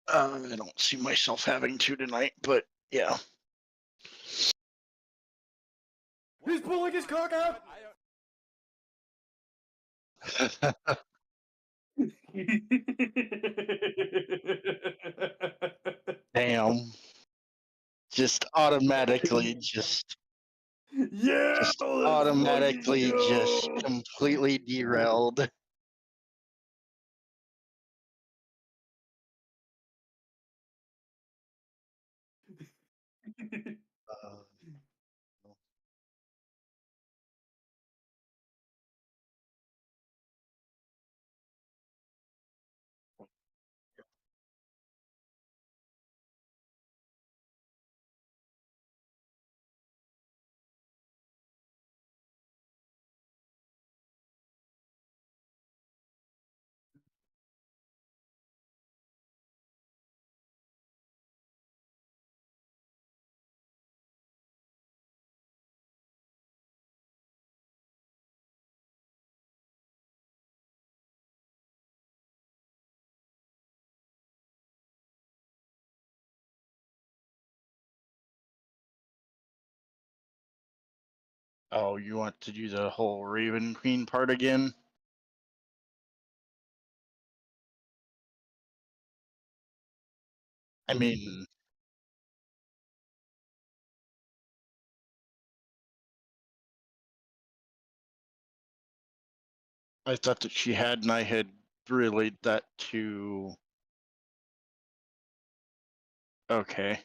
I don't see myself having to tonight, but yeah. He's pulling his cock out. Damn. Just automatically, Yeah, just let's fucking automatically, just go. completely derailed. Uh, oh, you want to do the whole Raven Queen part again? I mean, I thought that she had, and I had relayed that to. Okay.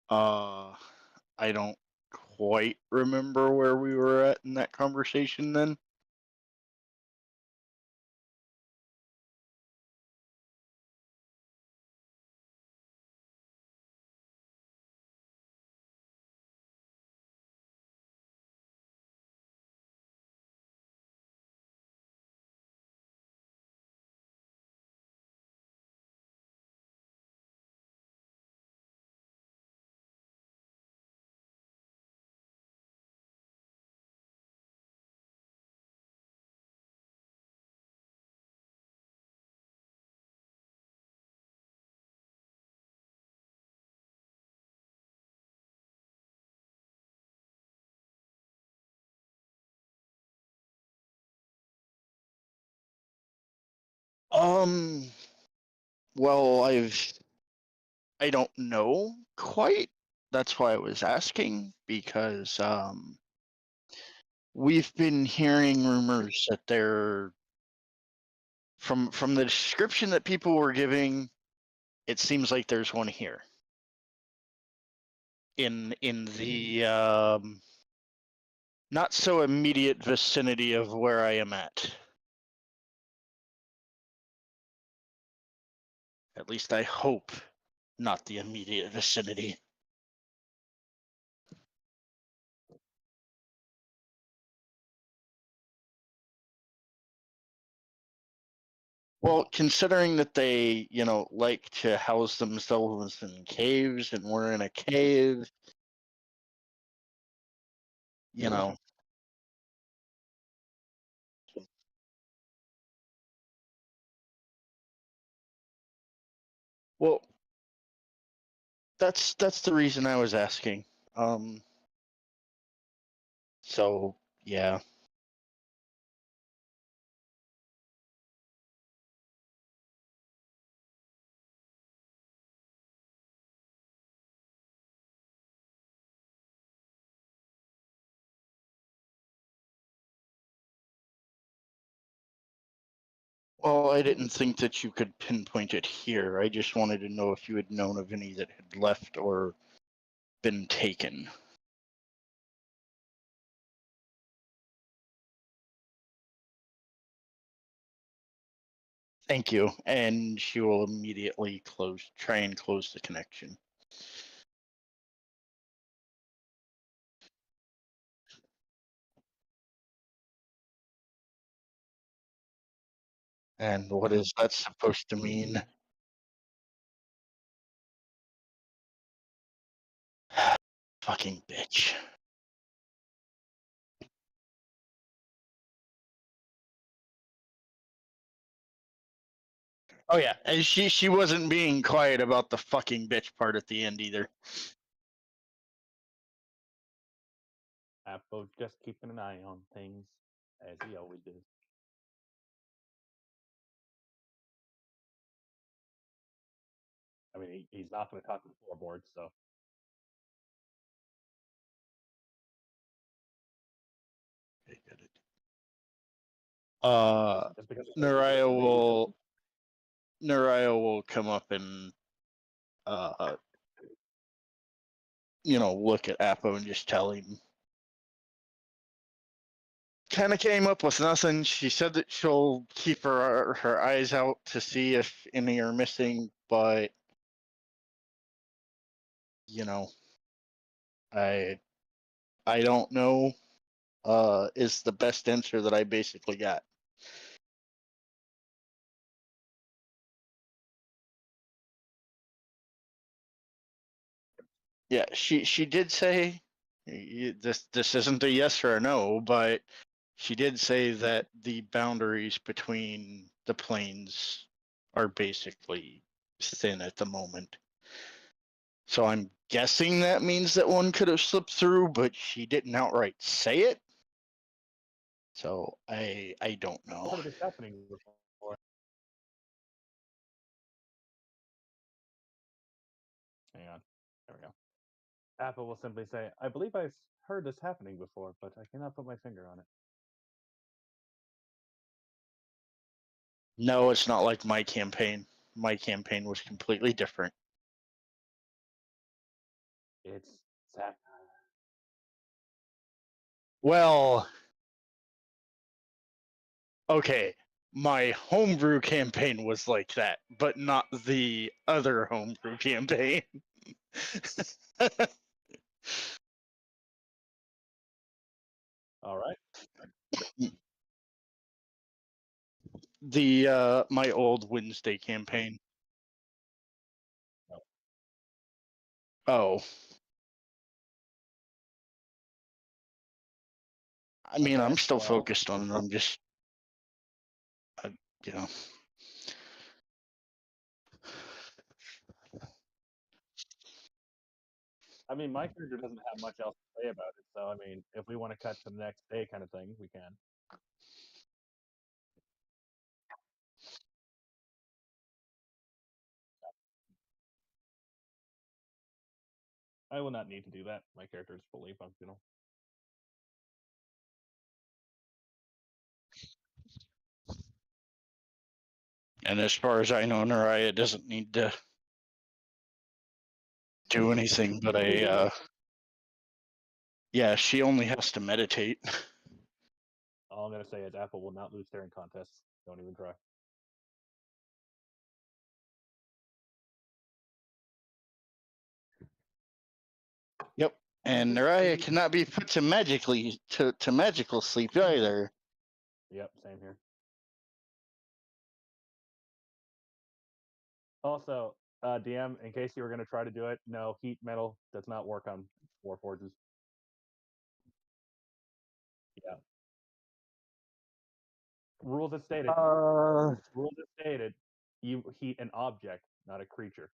I don't quite remember where we were at in that conversation then. Um, well, I don't know quite. That's why I was asking, because we've been hearing rumors that they're from the description that people were giving, it seems like there's one here in the not so immediate vicinity of where I am at. At least I hope not the immediate vicinity. Well, considering that they, like to house themselves in caves, and we're in a cave, you know. Well, that's the reason I was asking. Um, so yeah. Well, I didn't think that you could pinpoint it here. I just wanted to know if you had known of any that had left or been taken. Thank you. And she will immediately try and close the connection. And what is that supposed to mean? Fucking bitch. Oh yeah, and she wasn't being quiet about the fucking bitch part at the end either. Appo's just keeping an eye on things, as he always does. I mean, he's not going to talk to the floorboards, so. Okay, got it. Just because Naraya will come up and look at Appo and just tell him. Kind of came up with nothing. She said that she'll keep her eyes out to see if any are missing, but I don't know. Is the best answer that I basically got. Yeah, she did say this isn't a yes or a no, but she did say that the boundaries between the planes are basically thin at the moment. So I'm guessing that means that one could have slipped through, but she didn't outright say it. So I don't know. I've heard of this happening before. Hang on. There we go. Appo will simply say, I believe I've heard this happening before, but I cannot put my finger on it. No, it's not like my campaign. My campaign was completely different. It's satire. Well, okay, my homebrew campaign was like that, but not the other homebrew campaign. All right. The my old Wednesday campaign. Oh. I mean, Okay, I'm still well, focused on it. I'm just, you know. I mean, my character doesn't have much else to say about it, so I mean, if we want to cut to the next day kind of thing, we can. I will not need to do that. My character is fully functional. And as far as I know, Naraya doesn't need to do anything, but yeah, she only has to meditate. All I'm going to say is Apple will not lose staring contests. Don't even try. Yep. And Naraya cannot be put to magical sleep either. Yep, same here. Also, DM, in case you were going to try to do it, no, heat metal does not work on Warforges. Yeah. Rules as stated. Rules as stated. You heat an object, not a creature.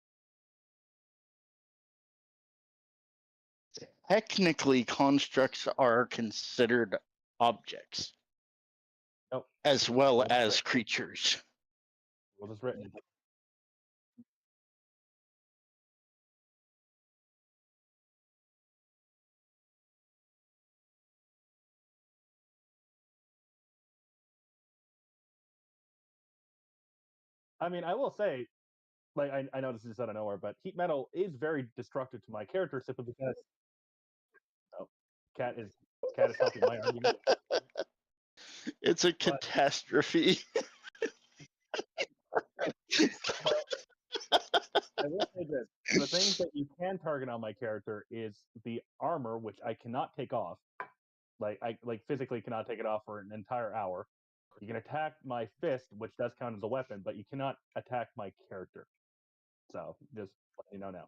Technically, constructs are considered objects. Nope. As well as creatures. Rules is written. I mean, I will say, like, I know this is out of nowhere, but heat metal is very destructive to my character simply because. Oh, Cat is helping my argument. It's a catastrophe. I will say this: the things that you can target on my character is the armor, which I cannot take off. Like I physically cannot take it off for an entire hour. You can attack my fist, which does count as a weapon, but you cannot attack my character. So just let you know now.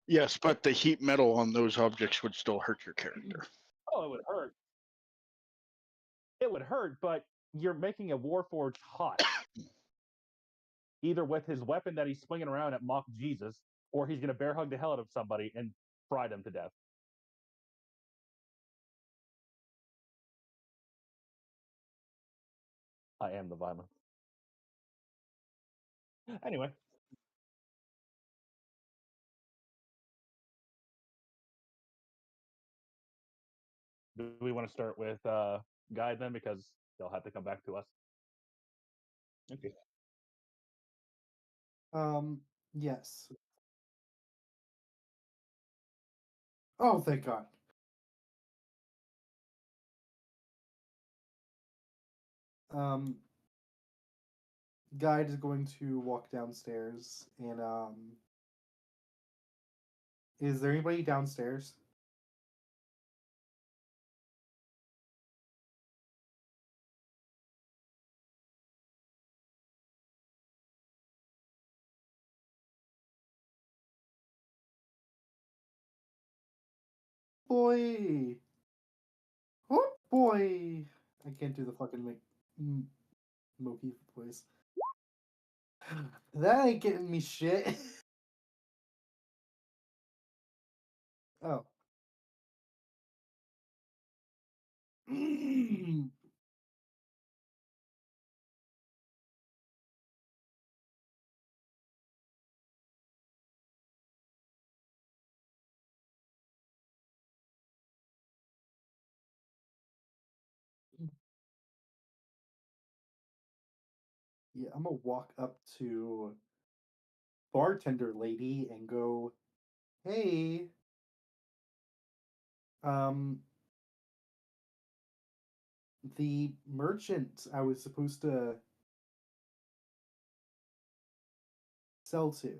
Yes, but the heat metal on those objects would still hurt your character. Oh, it would hurt. It would hurt, but you're making a Warforged hot. either with his weapon that he's swinging around at mock Jesus, or he's going to bear hug the hell out of somebody and fry them to death. I am the violence. Anyway. Do we want to start with Guy then? Because they'll have to come back to us. Okay. Yes. Oh, thank God. Guide is going to walk downstairs and is there anybody downstairs? Boy. Oh boy. I can't do the fucking Moki voice. That ain't getting me shit. Oh. Yeah, I'm gonna walk up to bartender lady and go, "Hey, um, the merchant I was supposed to sell to. Do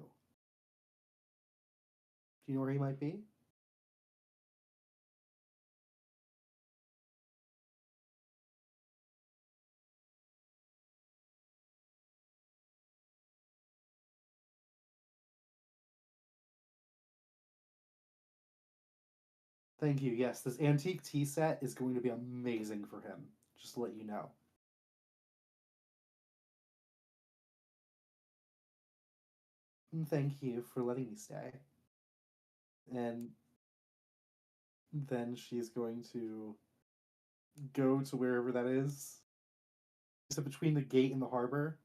you know where he might be?" Thank you. Yes, this antique tea set is going to be amazing for him. Just to let you know. And thank you for letting me stay. And then she's going to go to wherever that is. Is it between the gate and the harbor?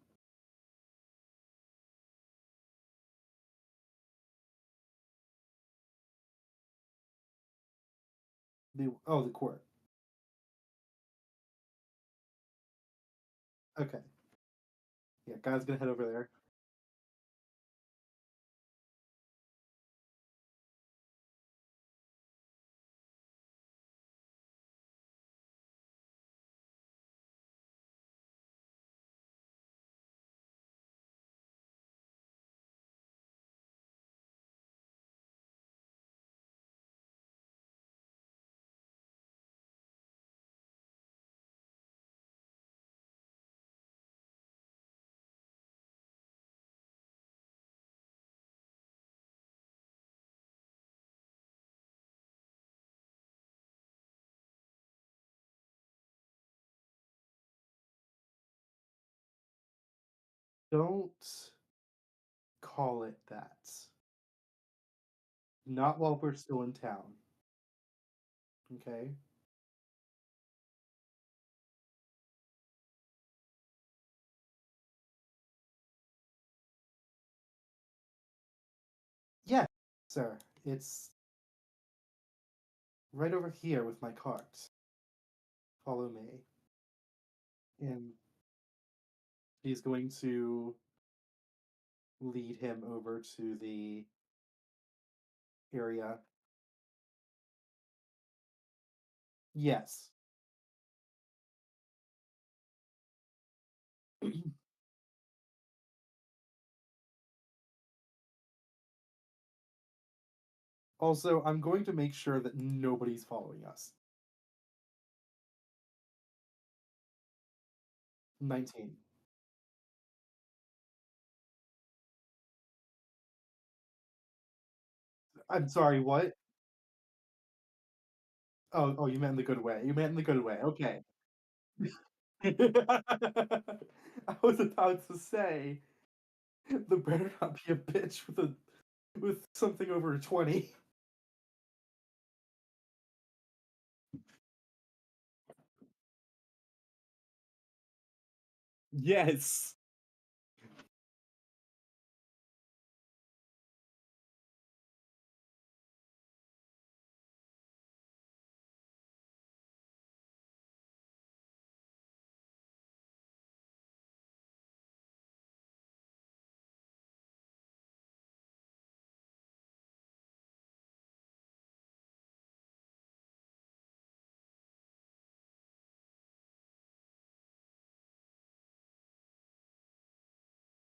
The court. Okay. Yeah, Guy's gonna head over there. Don't call it that. Not while we're still in town. Okay? Yeah, sir. It's right over here with my cart. Follow me. And she's going to lead him over to the area. Yes. Also, I'm going to make sure that nobody's following us. 19. I'm sorry, what? Oh, you meant in the good way. You meant in the good way. Okay. I was about to say, There better not be a bitch with something over 20. Yes.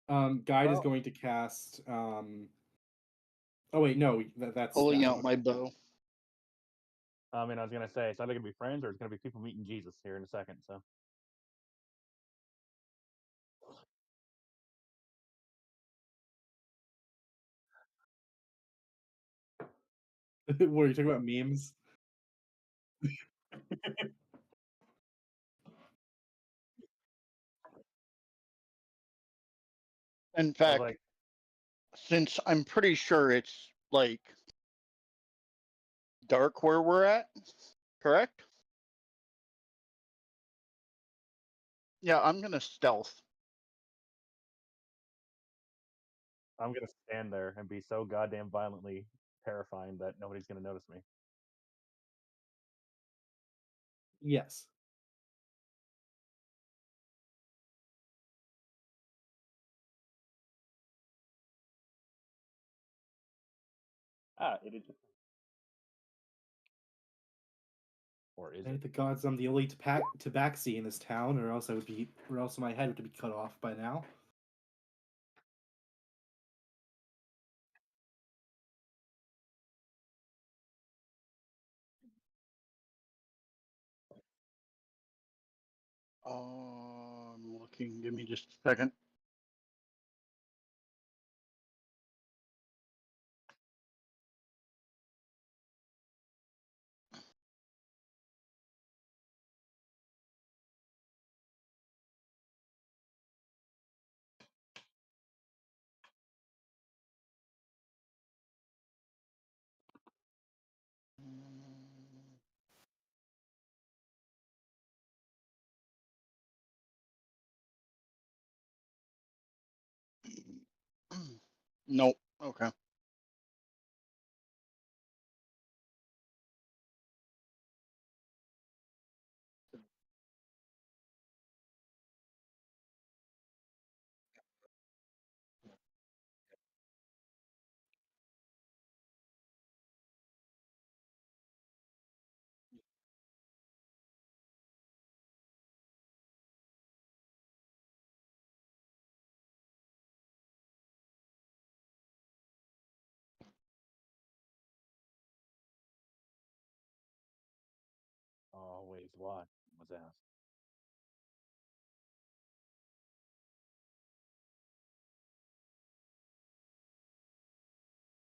Guide is Well- going to cast. Oh wait, no, that's Pulling that out one. my bow. I mean, I was gonna say it's either gonna be friends or it's gonna be people meeting Jesus here in a second. So What are you talking about? Memes? In I was fact, like, since I'm pretty sure it's like dark where we're at, correct? Yeah, I'm gonna stealth. I'm gonna stand there and be so goddamn violently terrifying that nobody's gonna notice me. Yes. It is. Or is Thank it? the gods I'm the only tabaxi in this town, or else my head would be cut off by now. I'm looking. Give me just a second. Nope. Okay. Always what was asked.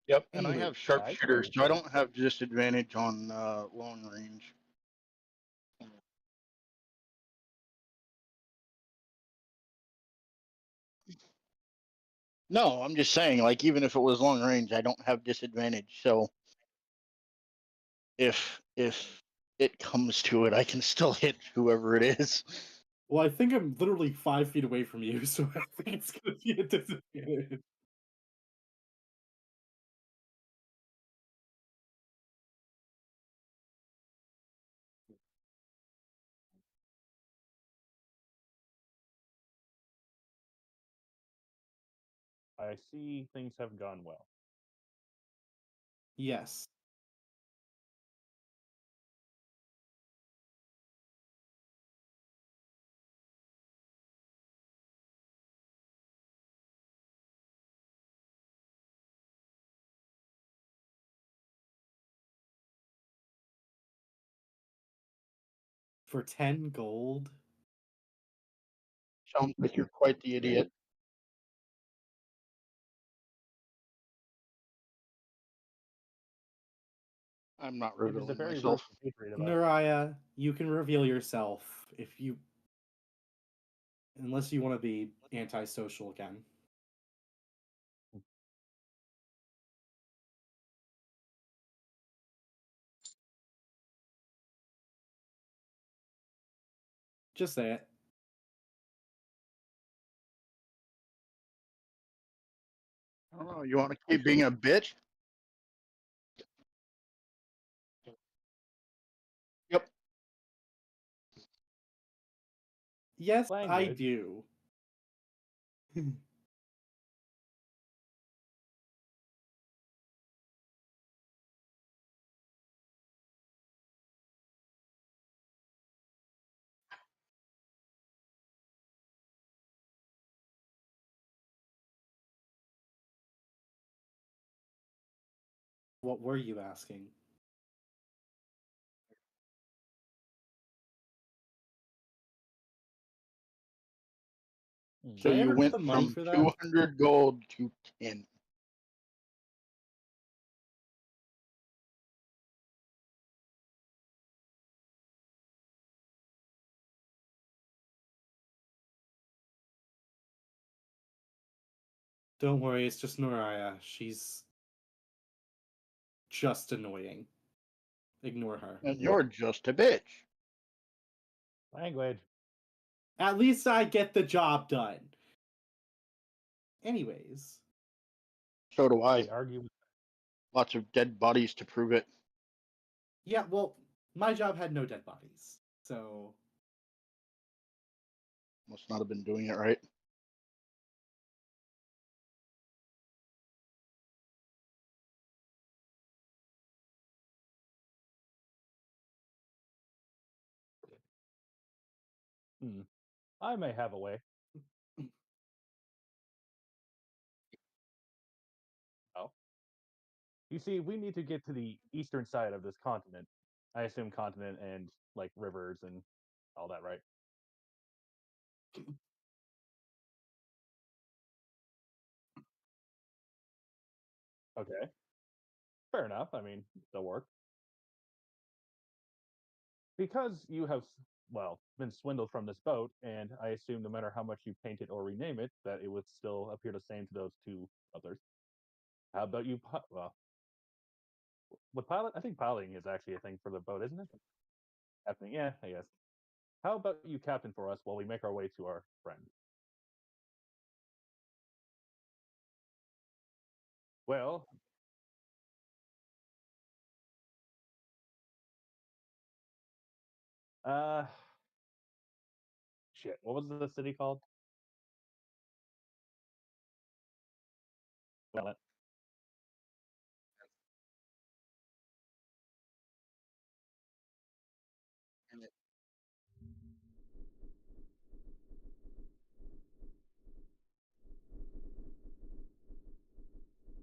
Yep. And I Anyway, have sharpshooter, so I don't have disadvantage on long range. No, I'm just saying, like, even if it was long range, I don't have disadvantage. So if it comes to it, I can still hit whoever it is. well, I think I'm literally 5 feet away from you, so I think it's gonna be a disadvantage. I see things have gone well. Yes. For 10 gold? Sounds like you're quite the idiot. I'm not It is a revealing very myself. rare patriot of us. Nuraya, you can reveal yourself if you. Unless you want to be antisocial again. Just say it. I don't know. You want to keep being a bitch? Yep. Yes, I Language. do. What were you asking? So Did I you ever get went the money from for that? 200 gold to 10. Don't worry, it's just Noraya. She's just annoying. Ignore her. And you're just a bitch. Language. At least I get the job done. Anyways, So do We I. argue. Lots of dead bodies to prove it. yeah, well, my job had no dead bodies. So, Must not have been doing it right. I may have a way. Oh. You see, we need to get to the eastern side of this continent. I assume continent and like rivers and all that, right? Okay. Fair enough. I mean, they'll work. Because you have, well, been swindled from this boat, and I assume no matter how much you paint it or rename it, that it would still appear the same to those two others. How about you? Well, with pilot, I think piloting is actually a thing for the boat, isn't it? Captain, yeah, I guess. How about you captain for us while we make our way to our friend? Well, uh, shit. What was the city called? Well,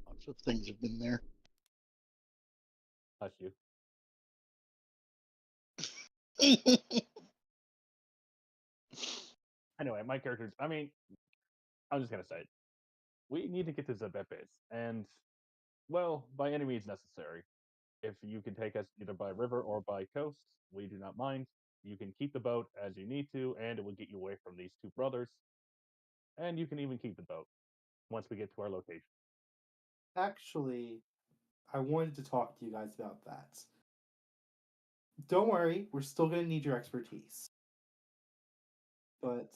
Lots of things have been there. hush you. Anyway, my characters. I mean, I'm just gonna say it. We need to get to Zebepes, and well, by any means necessary. If you can take us either by river or by coast, we do not mind. You can keep the boat as you need to, and it will get you away from these two brothers. And you can even keep the boat once we get to our location. actually, I wanted to talk to you guys about that. Don't worry, we're still going to need your expertise. But,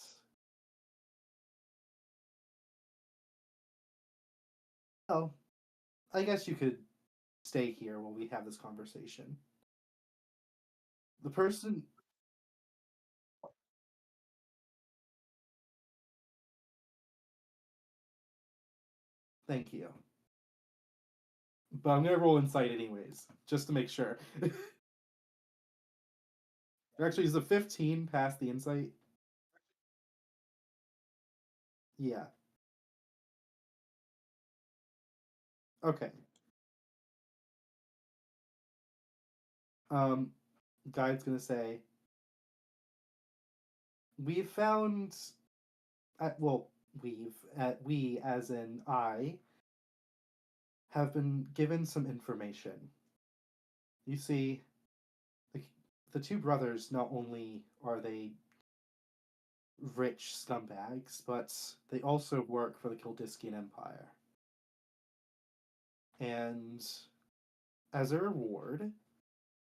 well, I guess you could stay here while we have this conversation. The person. Thank you. But I'm going to roll insight anyways, just to make sure. Actually, is a 15 past the insight? Yeah. Okay. Um, Guide's gonna say, we've found, well, we as in I, have been given some information. You see, the, the two brothers, not only are they rich scumbags, but they also work for the Kildiskian Empire. And as a reward,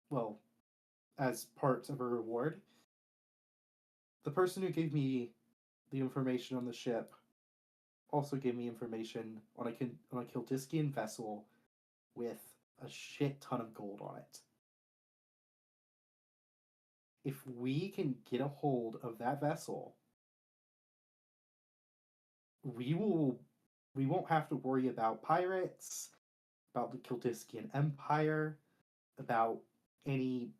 well, as part of a reward, the person who gave me the information on the ship also gave me information on a Kildiskian vessel with a shit ton of gold on it. If we can get a hold of that vessel, we won't have to worry about pirates, about the Kildiskian Empire, about any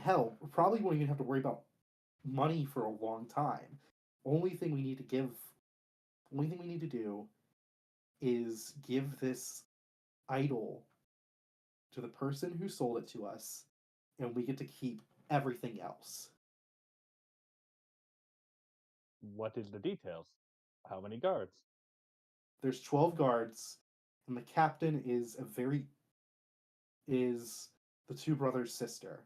hell, probably won't even have to worry about money for a long time. Only thing we need to do is give this idol to the person who sold it to us, and we get to keep everything else. What is the details? How many guards? There's 12 guards, and the captain is the two brothers' sister.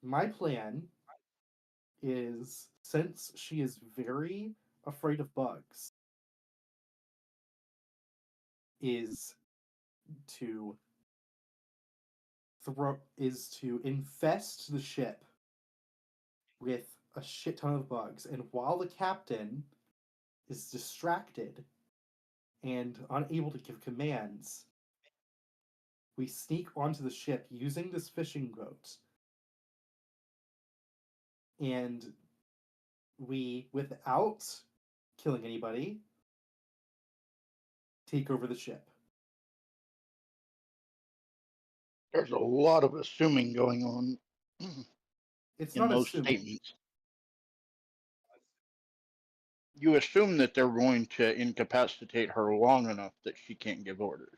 My plan is, since she is very afraid of bugs, is to infest the ship with a shit ton of bugs, and while the captain is distracted and unable to give commands, we sneak onto the ship using this fishing boat, and we, without killing anybody, take over the ship. There's a lot of assuming going on It's in not those assuming. statements. You assume that they're going to incapacitate her long enough that she can't give orders.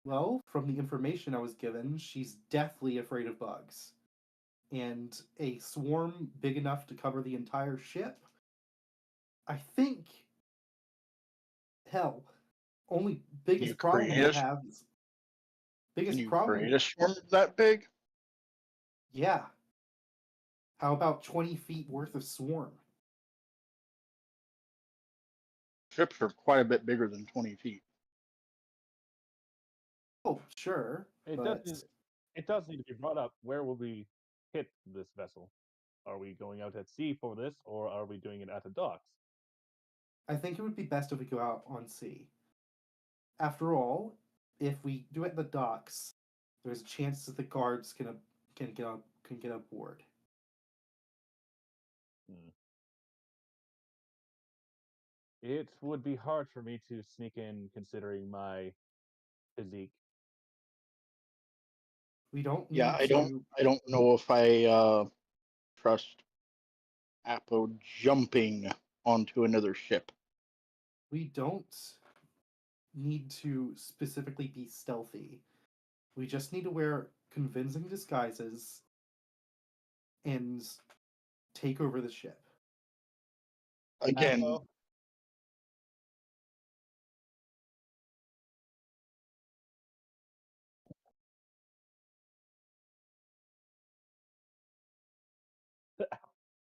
Well, from the information I was given, she's deathly afraid of bugs. And a swarm big enough to cover the entire ship, I think, hell, only biggest problem we'll have is Can biggest you problem. create a swarm that big? Yeah. How about 20 feet worth of swarm? Ships are quite a bit bigger than 20 feet. Oh, sure. It but does need to be brought up. Where will we hit this vessel? Are we going out at sea for this, or are we doing it at the docks? I think it would be best if we go out on sea. After all, if we do it at the docks, there's a chance that the guards can get aboard. Hmm. It would be hard for me to sneak in, considering my physique. We don't Yeah, need I don't to. I don't know if I trust Apo jumping onto another ship. We don't need to specifically be stealthy. We just need to wear convincing disguises and take over the ship. Again, Apo,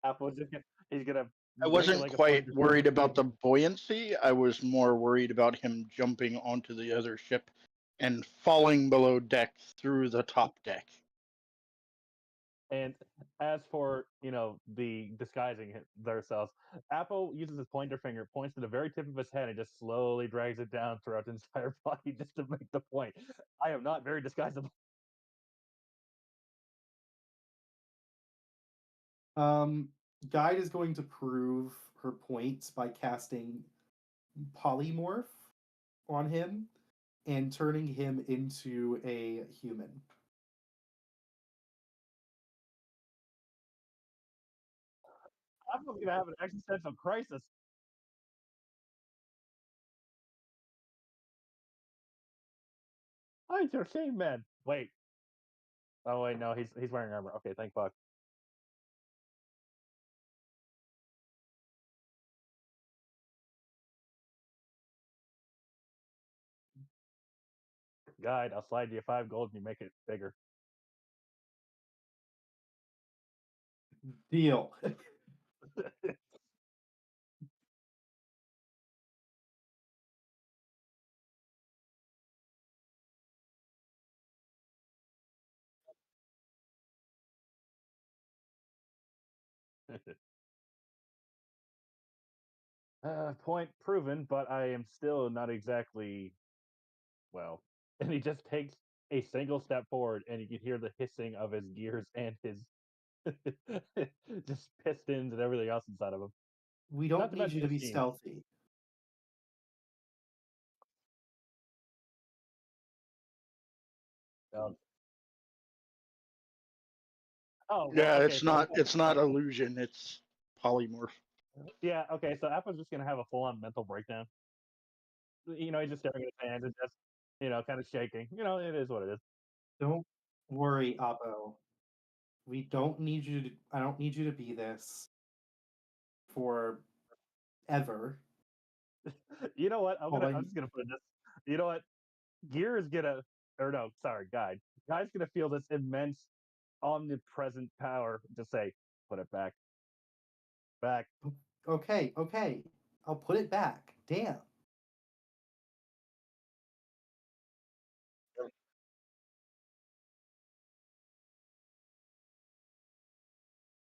Apo's just he's gonna I bring it wasn't like a quite pointer worried finger. about the buoyancy. I was more worried about him jumping onto the other ship and falling below deck through the top deck. And as for the disguising themselves, Apo uses his pointer finger, points to the very tip of his head, and just slowly drags it down throughout his entire body, just to make the point. I am not very disguisable. Guide is going to prove her points by casting polymorph on him and turning him into a human. Apo's gonna have an existential crisis. Oh, it's your shame, man. Wait. Oh wait, no, he's wearing armor. Okay, thank fuck. Guide, I'll slide you 5 gold and you make it bigger. Deal. Point proven, but I am still not exactly well. And he just takes a single step forward, and you can hear the hissing of his gears and his just pistons and everything else inside of him. We Not don't to need mention you to the be steam. stealthy. Um, oh well, Yeah, okay. So it's not illusion, it's polymorph. yeah, okay. So Apple's just gonna have a full-on mental breakdown. He's just staring at his hands and just kind of shaking. It is what it is. Don't worry, Abo. We don't need you to. I don't need you to be this for ever. You know what? All I I'm just gonna put this. You know what? Gear is gonna, or no, sorry, Guide. Guide's gonna feel this immense, omnipresent power to say, "Put it back, back." okay. I'll put it back. Damn.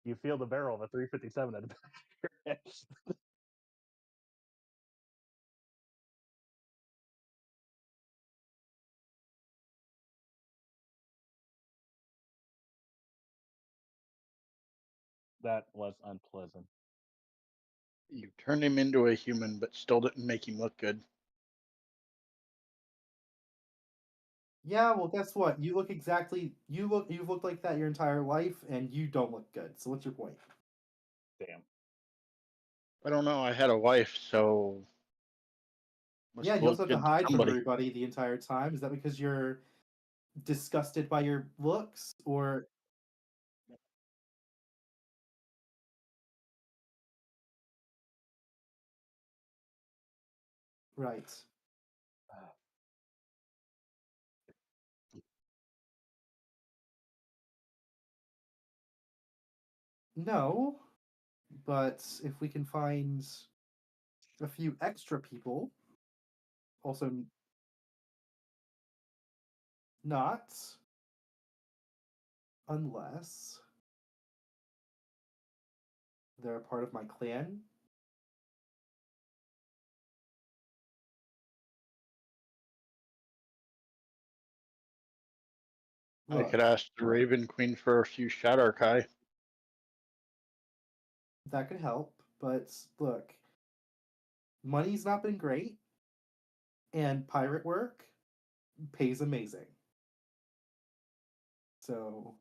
You feel the barrel of a 357 at the back of your head. That was unpleasant. You turned him into a human, but still didn't make him look good. Yeah, well, guess what? You've looked like that your entire life, and you don't look good. So what's your point? Damn. I don't know. I had a wife, so Yeah, must you also look have to good to hide from somebody. everybody the entire time. Is that because you're disgusted by your looks, or right? No, but if we can find a few extra people, also not unless they're a part of my clan. I Look, could ask the Raven Queen for a few Shadarkai. that could help, but look, money's not been great, and pirate work pays amazing. So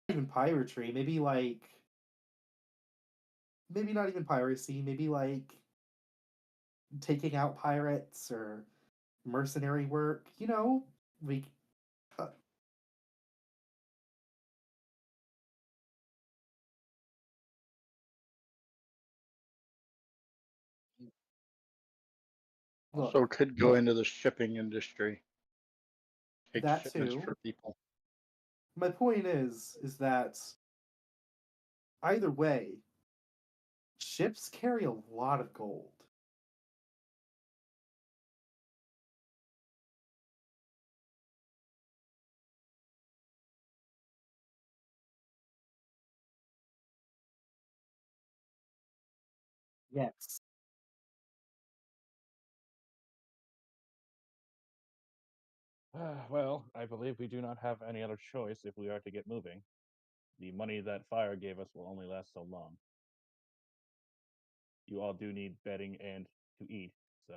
even piratery, maybe not even piracy, maybe like taking out pirates or mercenary work. We uh, look Also, could go into the shipping industry, take that shipments too. for people. My point is that either way, ships carry a lot of gold. Yes. Well, I believe we do not have any other choice if we are to get moving. The money that fire gave us will only last so long. You all do need bedding and to eat, so.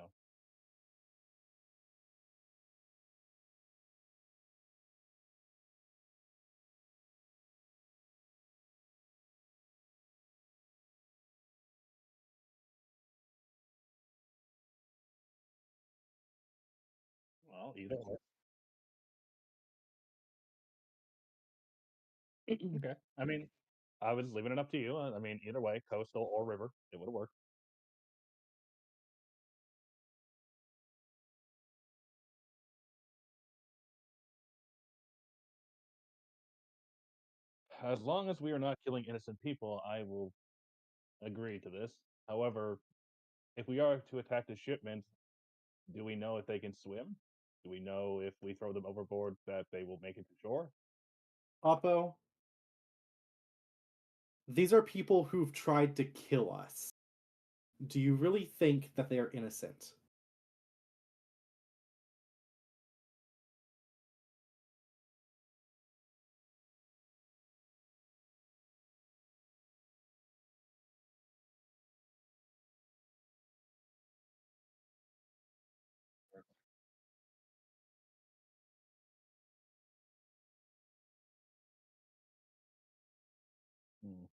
Well, either way. Okay. I mean, I was leaving it up to you. I mean, either way, coastal or river, it would have worked. As long as we are not killing innocent people, I will agree to this. However, if we are to attack the shipment, do we know if they can swim? Do we know if we throw them overboard that they will make it to shore? Oppo, these are people who've tried to kill us. Do you really think that they are innocent? Hmm.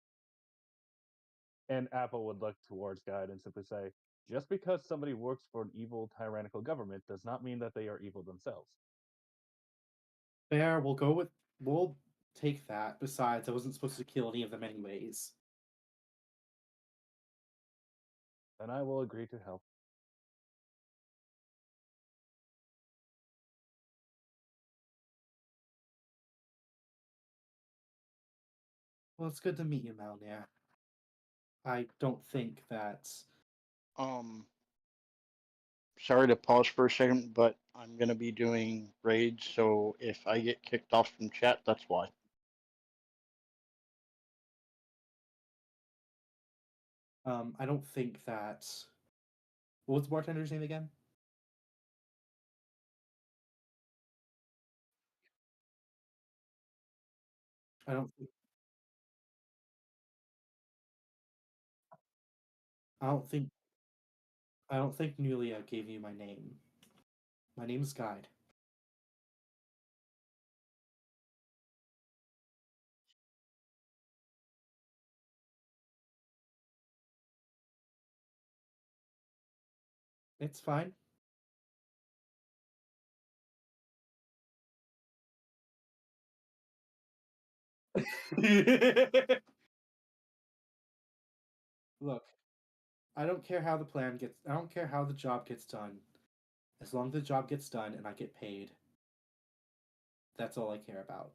And Apple would look towards Guide and simply say, just because somebody works for an evil, tyrannical government does not mean that they are evil themselves. Fair, we'll take that. Besides, I wasn't supposed to kill any of them anyways. Then I will agree to help. Well, it's good to meet you, Malnir. I don't think that. Um, sorry to pause for a second, but I'm gonna be doing raids, so if I get kicked off from chat, that's why. I don't think that. What was the bartender's name again? I don't. I don't think. I don't think Nulia gave you my name. My name's Guide. It's fine. Look, I don't care how the plan gets. I don't care how the job gets done. As long as the job gets done and I get paid, that's all I care about.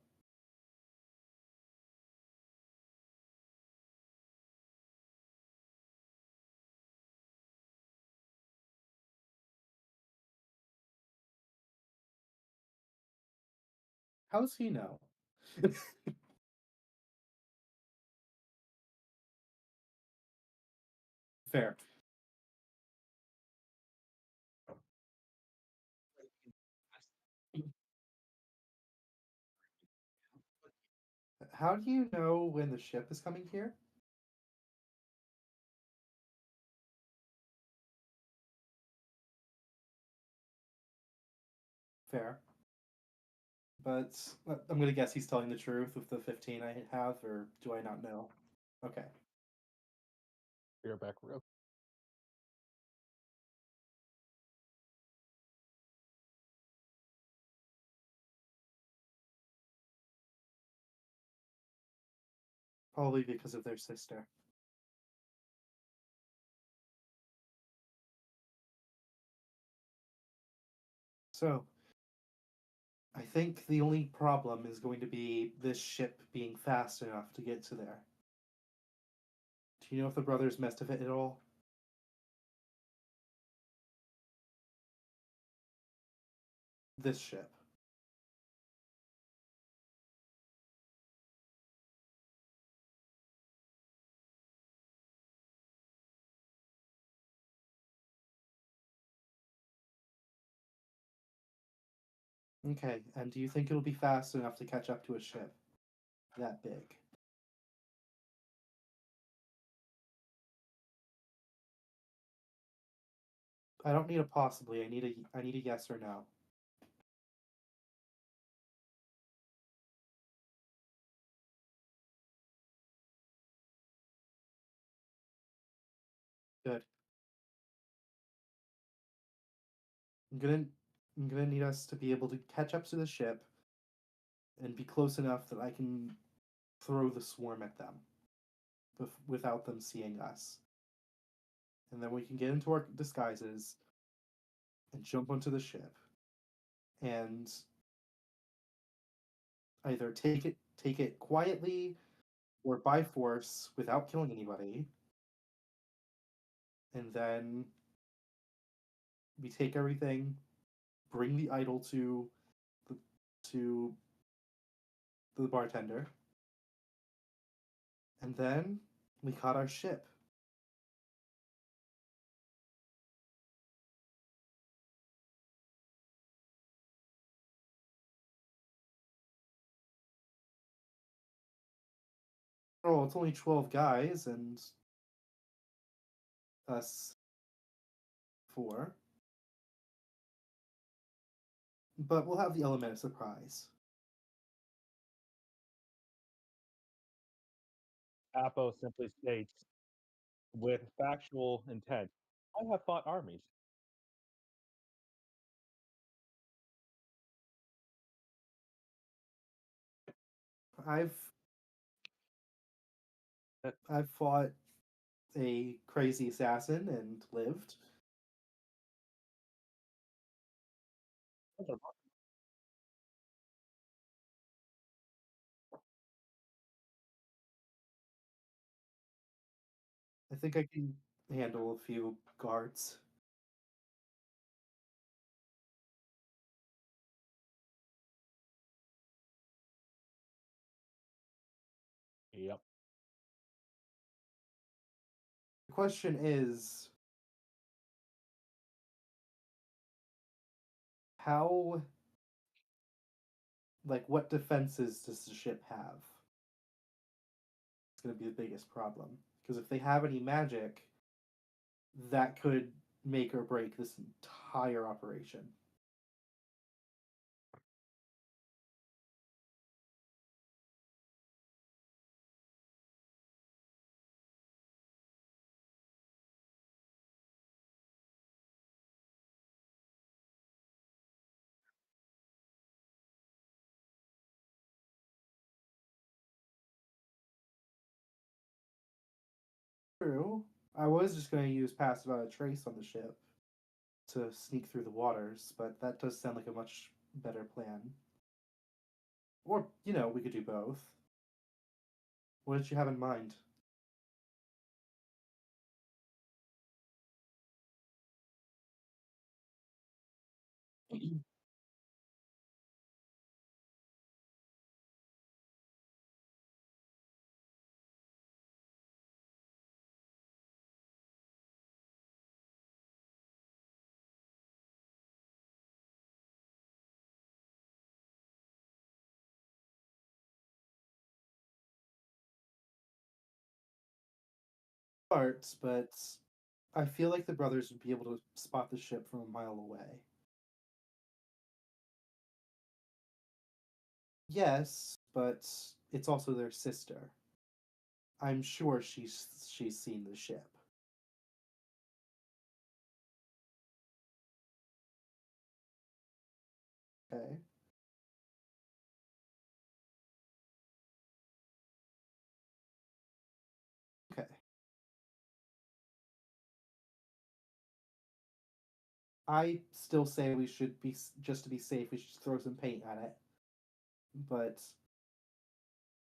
How does he know? Fair. How do you know when the ship is coming here? Fair. But I'm gonna guess he's telling the truth with the 15 I have, or do I not know? Okay. Beer back real. Probably because of their sister. So, I think the only problem is going to be this ship being fast enough to get to there. Do you know if the brothers messed with it at all? This ship. Okay, and do you think it'll be fast enough to catch up to a ship that big? I don't need a possibly. I need a yes or no. Good. I'm gonna I'm gonna need us to be able to catch up to the ship and be close enough that I can throw the swarm at them without them seeing us. And then we can get into our disguises and jump onto the ship and either take it quietly or by force without killing anybody. And then we take everything bring the idol the, to the bartender, and then we caught our ship. Oh, it's only 12 guys and us 4. But we'll have the element of surprise. Apo simply states, with factual intent, I have fought armies. I've That- I've fought a crazy assassin and lived. I think I can handle a few guards. Yep. The question is, how, like, what defenses does the ship have? It's going to be the biggest problem. Because if they have any magic, that could make or break this entire operation. True. I was just going to use pass without a trace on the ship to sneak through the waters, but that does sound like a much better plan. Or, we could do both. What did you have in mind? Parts, but I feel like the brothers would be able to spot the ship from a mile away. Yes, but it's also their sister. I'm sure she's seen the ship. Okay. Okay. I still say we should be just to be safe. We should throw some paint at it. But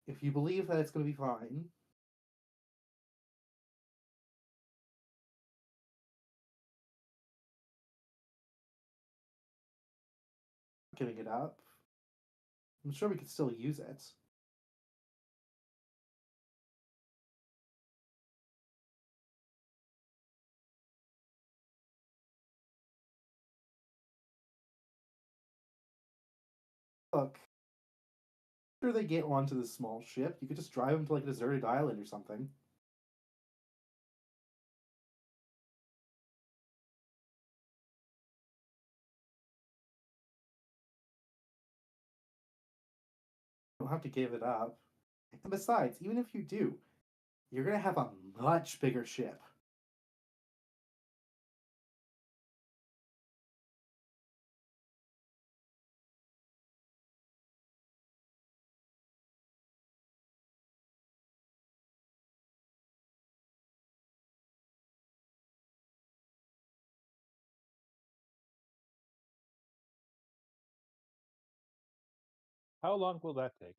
if you believe that it's going to be fine, giving it up, I'm sure we could still use it. Look, after they get onto the small ship, you could just drive them to like a deserted island or something. You don't have to give it up. And besides, even if you do, you're going to have a much bigger ship. How long will that take?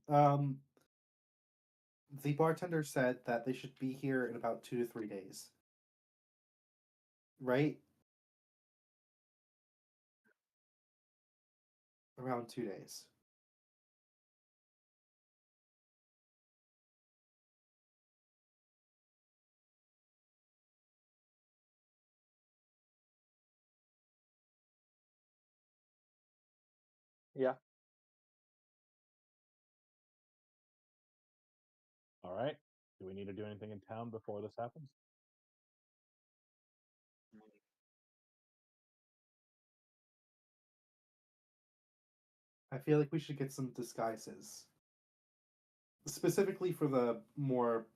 um, The bartender said that they should be here in about 2 to 3 days. Right? Around 2 days. Yeah. All right. Do we need to do anything in town before this happens? I feel like we should get some disguises. Specifically for the more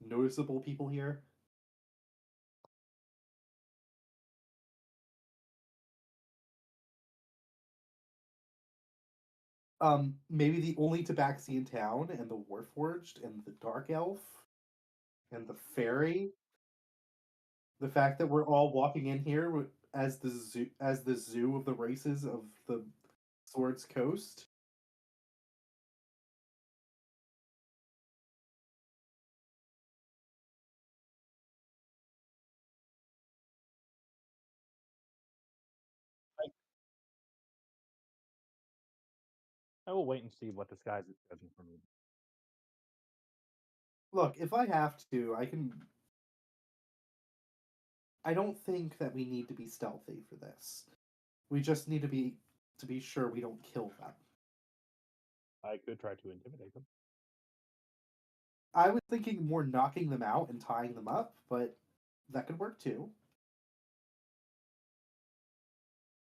noticeable people here. Maybe the only tabaxi in town, and the Warforged, and the Dark Elf, and the Fairy. The fact that we're all walking in here as the zoo of the races of the Swords Coast. I will wait and see what disguise is judging for me. Look, if I have to, I can. I don't think that we need to be stealthy for this. We just need to be sure we don't kill them. I could try to intimidate them. I was thinking more knocking them out and tying them up, but that could work too.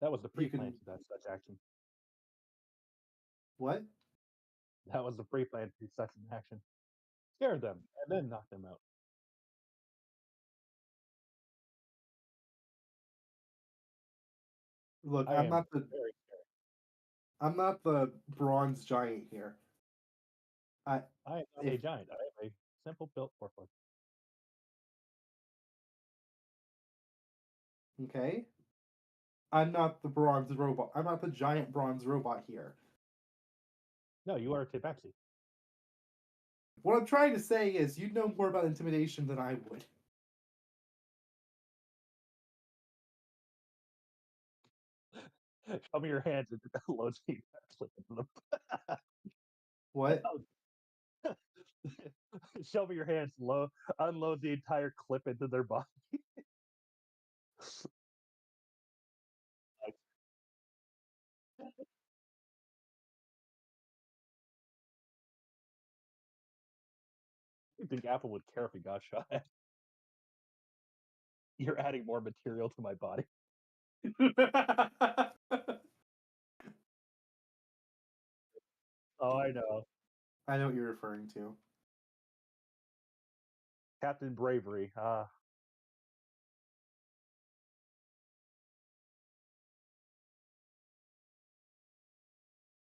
That was the You pre-plan can- to that such action. What? That was the pre-plan to such an action. Scare them and then knock them out. Look, I I'm am not the very scary. I'm not the bronze giant here. I am not a if giant. I am a simple built fourfoot. okay. I'm not the bronze robot. I'm not the giant bronze robot here. No, you are a tabaxi. What I'm trying to say is, you know more about intimidation than I would. Show me your hands and load the clip into them. What? Show me your hands. Unload the entire clip into their body. I think Apple would care if he got shot at. You're adding more material to my body. Oh, I know. I know what you're referring to. Captain Bravery.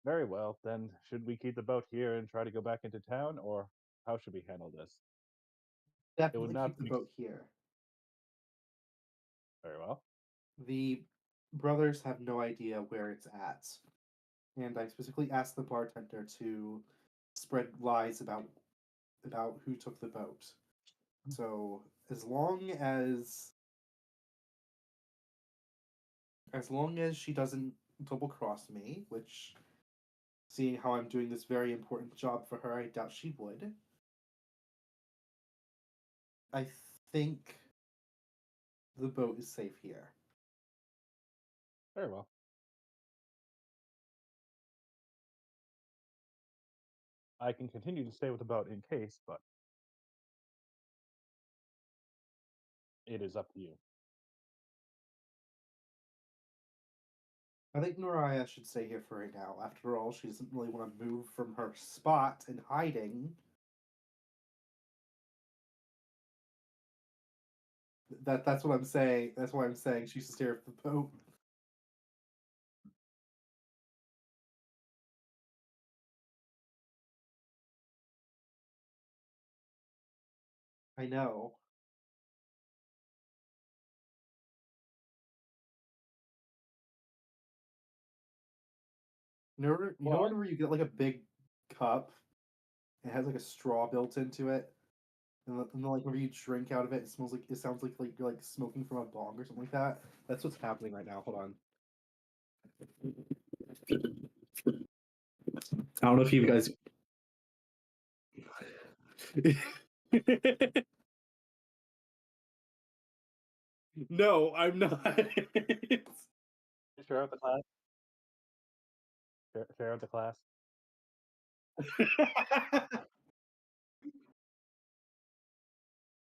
Very well. Then, should we keep the boat here and try to go back into town, or how should we handle this? Definitely not keep the be- boat here. Very well. The brothers have no idea where it's at. And I specifically asked the bartender to spread lies about who took the boat. So as long as she doesn't double cross me, which, seeing how I'm doing this very important job for her, I doubt she would. I think the boat is safe here. Very well. I can continue to stay with the boat in case, but it is up to you. I think Noraya should stay here for right now. After all, she doesn't really want to move from her spot in hiding. That's what I'm saying. That's why I'm saying she should stay with the boat. I know. You know Well, whenever you get like a big cup It has like a straw built into it, and then like whenever you drink out of it, it smells like it sounds like you're like smoking from a bong or something like that. That's what's happening right now. Hold on. I don't know if you guys. No, I'm not. Share with the class. Share with the class.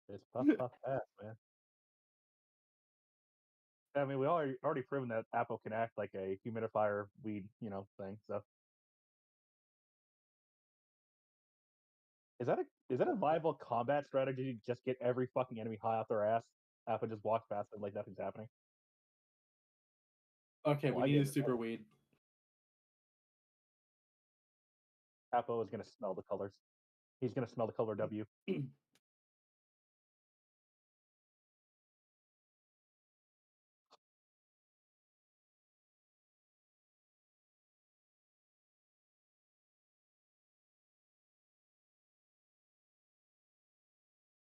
It's puff puff pass, man. I mean, we already proven that Apple can act like a humidifier weed, thing. So is that a viable combat strategy? To just get every fucking enemy high off their ass. Apple just walks past them like nothing's happening. Okay, Well, we I need get a it. super weed. Apple is gonna smell the colors. He's gonna smell the color W.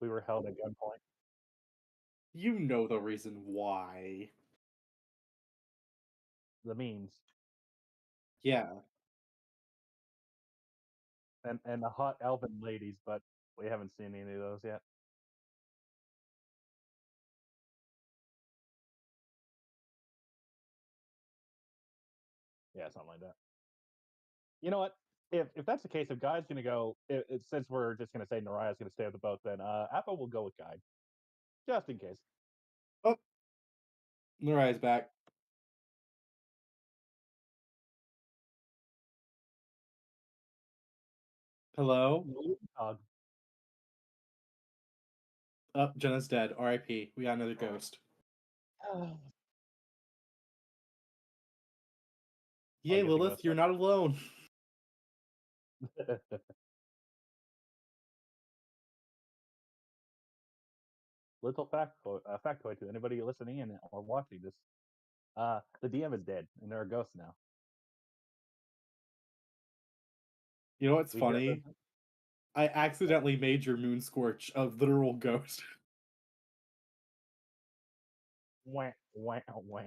We were held at gunpoint. You know the reason why. The memes Yeah. and the hot elven ladies, but we haven't seen any of those yet. Yeah, something like that. You know what? If that's the case, if Guy's gonna go, since we're just gonna say Naraya's gonna stay with the boat, then Apple will go with Guy, just in case. Oh, Naraya's back. Hello. Dog. Oh, Jenna's dead. R.I.P. We got another ghost. Yay, get the Lilith, ghost you're not alone. Little factoid to anybody listening in or watching this. The DM is dead, and there are ghosts now. You know what's We hear funny? I accidentally made your Moon Scorch a literal ghost. Wah, wah, wah.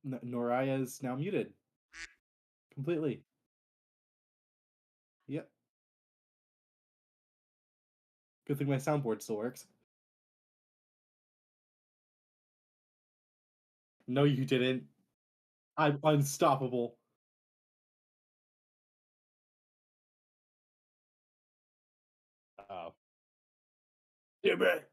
Noraya is now muted. Completely. Yep. Good thing my soundboard still works. No, you didn't. I'm unstoppable. Oh. Damn it.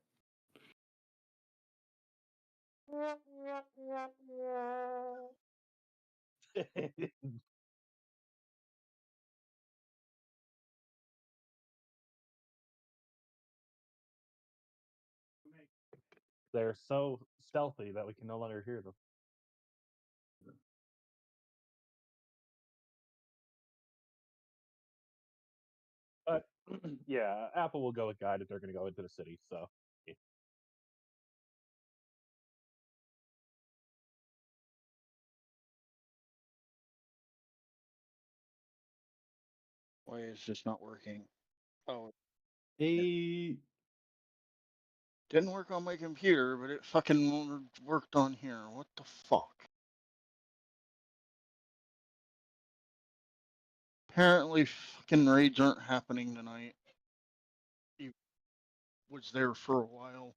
They're so stealthy that we can no longer hear them. But yeah, Apple will go with Guide if they're going to go into the city. So Why is this not working? Oh, Hey. didn't work on my computer, but it fucking worked on here. What the fuck? Apparently, fucking raids aren't happening tonight. He was there for a while.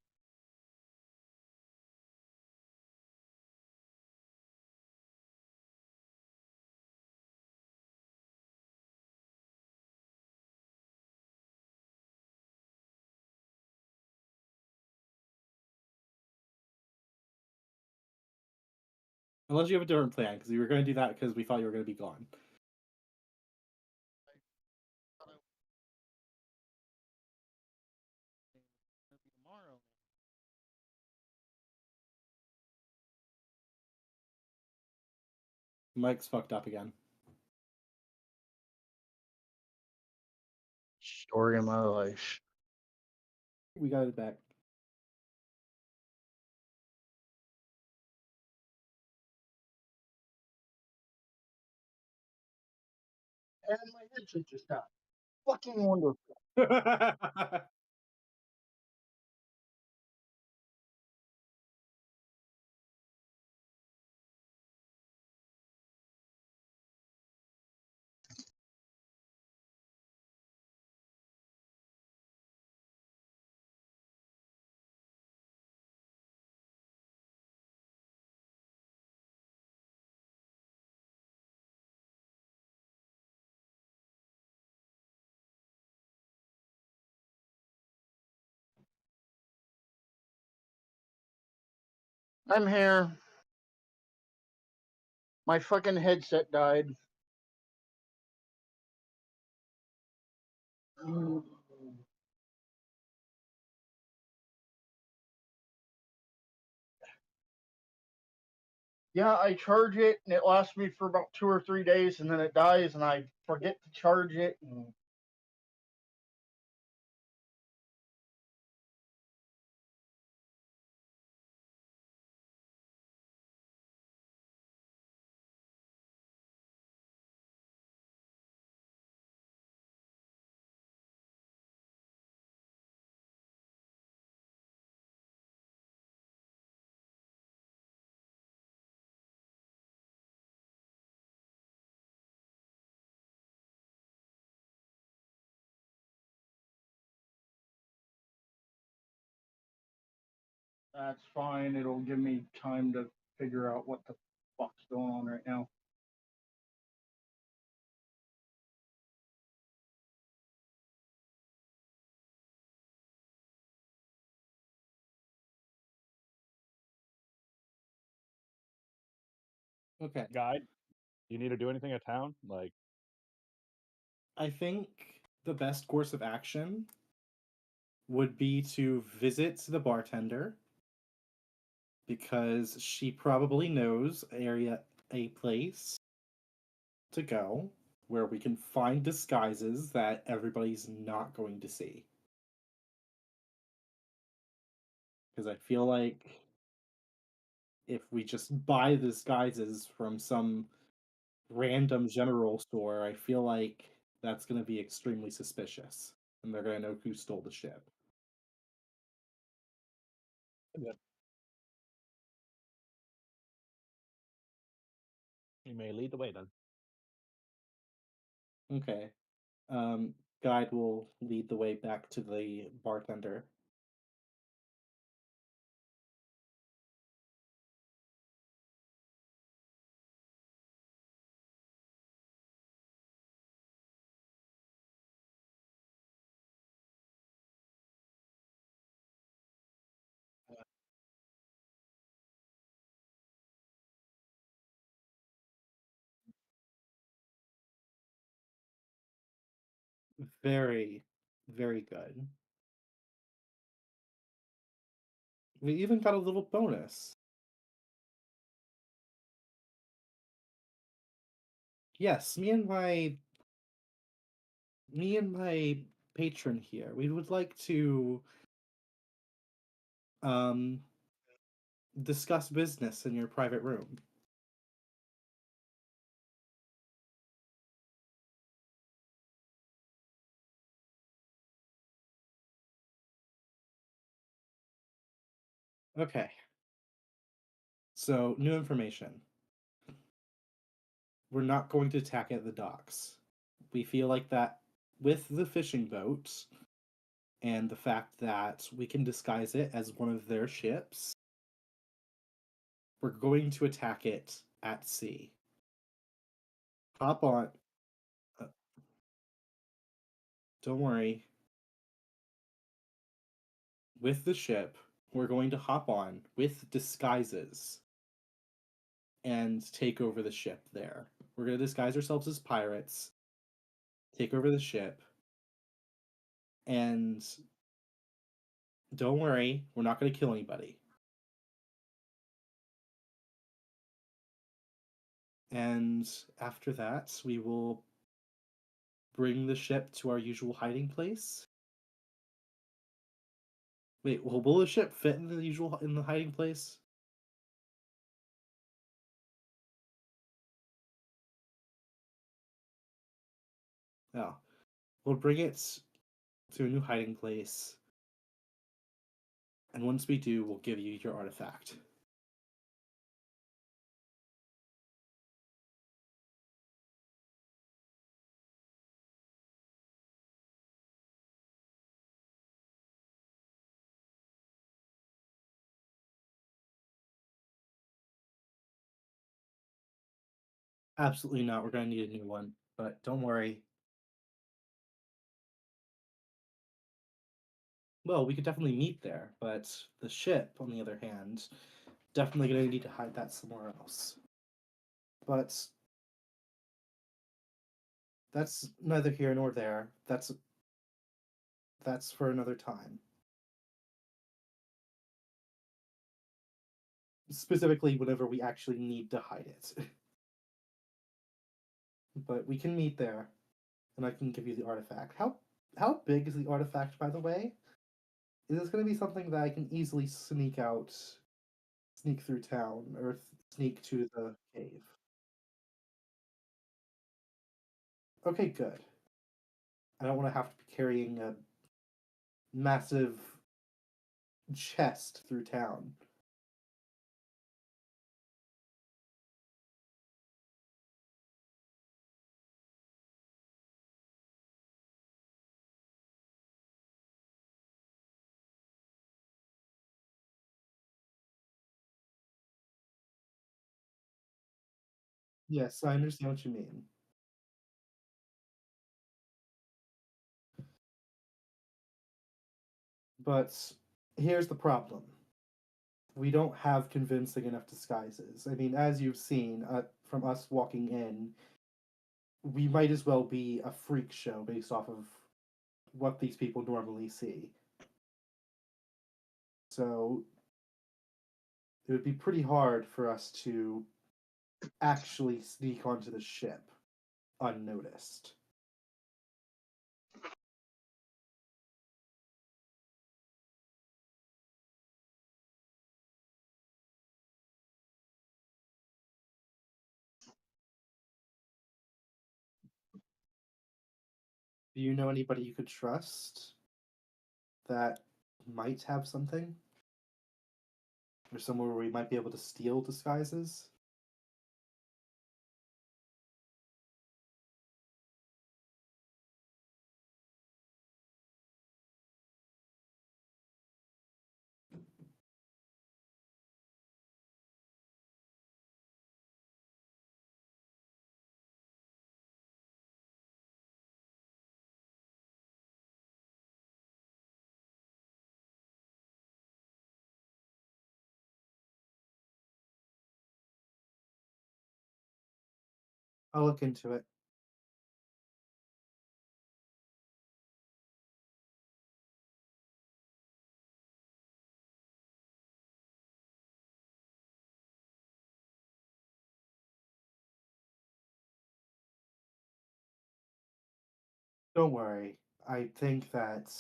Unless you have a different plan, because we were going to do that because we thought you were going to be gone. Tomorrow. Mike's fucked up again. Story of my life. We got it back. And my headset just died. Fucking wonderful. I'm here. My fucking headset died. Yeah, I charge it and it lasts me for about 2 or 3 days and then it dies and I forget to charge it. And that's fine. It'll give me time to figure out what the fuck's going on right now. Okay. Guide, you need to do anything at town? Like, I think the best course of action would be to visit the bartender because she probably knows a place to go where we can find disguises that everybody's not going to see. Because I feel like if we just buy disguises from some random general store, I feel like that's going to be extremely suspicious. And they're going to know who stole the ship. you may lead the way then. Okay. Guide will lead the way back to the bartender. Very, very good. We even got a little bonus. Yes, me and my patron here, we would like to um discuss business in your private room. Okay. So, new information. We're not going to attack at the docks. We feel like that with the fishing boat and the fact that we can disguise it as one of their ships, we're going to attack it at sea. Hop on. uh, Don't worry. With the ship, we're going to hop on with disguises and take over the ship there. We're going to disguise ourselves as pirates, take over the ship, and don't worry, we're not going to kill anybody. And after that, we will bring the ship to our usual hiding place. Wait, will the ship fit in the hiding place? Now, we'll bring it to a new hiding place. And once we do, we'll give you your artifact. Absolutely not. We're going to need a new one. But don't worry. Well, we could definitely meet there, but the ship, on the other hand, definitely going to need to hide that somewhere else. But that's neither here nor there. That's for another time. Specifically, whenever we actually need to hide it. But we can meet there, and I can give you the artifact. How big is the artifact, by the way? Is this going to be something that I can easily sneak through town, or sneak to the cave? Okay, good. I don't want to have to be carrying a massive chest through town. Yes, I understand what you mean. But here's the problem. We don't have convincing enough disguises. I mean, as you've seen from us walking in, we might as well be a freak show based off of what these people normally see. So it would be pretty hard for us to actually sneak onto the ship unnoticed. Do you know anybody you could trust that might have something? Or somewhere where we might be able to steal disguises? I'll look into it. Don't worry. I think that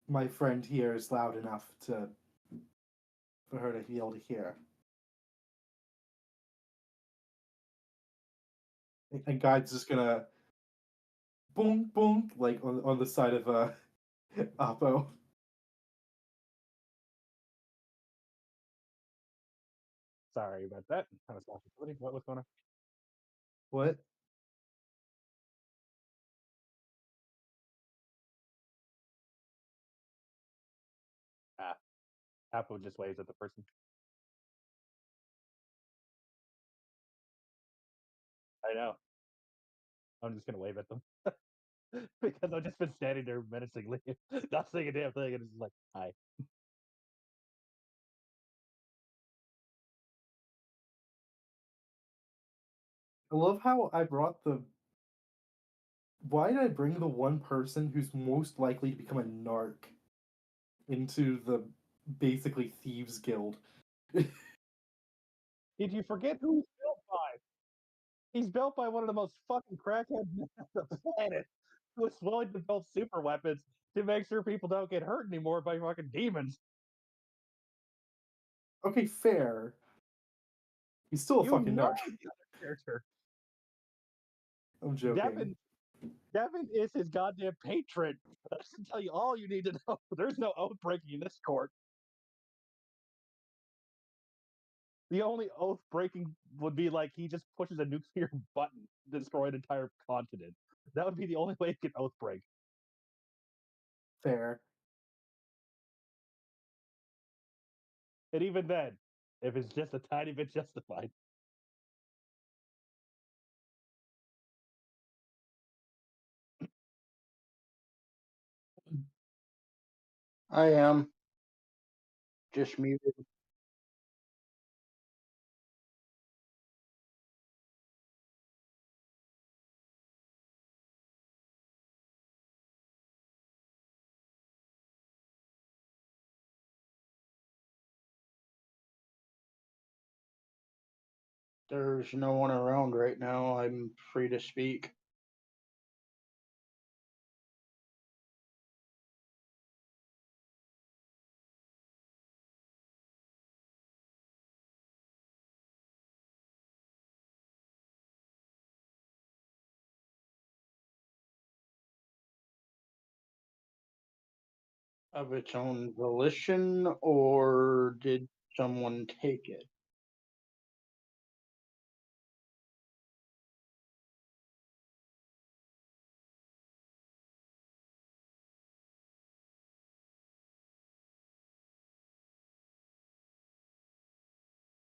my friend here is loud enough for her to be able to hear. And Guide's just gonna boom boom like on the side of Oppo. Sorry about that. Kind of soft facility. What was going on? What? Ah, Apple just waves at the person. I know. I'm just gonna wave at them because I've just been standing there menacingly, not saying a damn thing, and it's just like, hi. I love how I brought the. Why did I bring the one person who's most likely to become a narc into the basically thieves guild? Did you forget who he's built by? He's built by one of the most fucking crackhead men on the planet, who is willing to build super weapons to make sure people don't get hurt anymore by fucking demons. Okay, fair. He's still a You fucking know narc. the other character. I'm joking. Devin Devin is his goddamn patron. That should tell you all you need to know. There's no oath breaking in this court. The only oath breaking would be like he just pushes a nuclear button to destroy an entire continent. That would be the only way he can oath break. Fair. And even then, if it's just a tiny bit justified. I am just muted. There's no one around right now. I'm free to speak. Of its own volition, or did someone take it?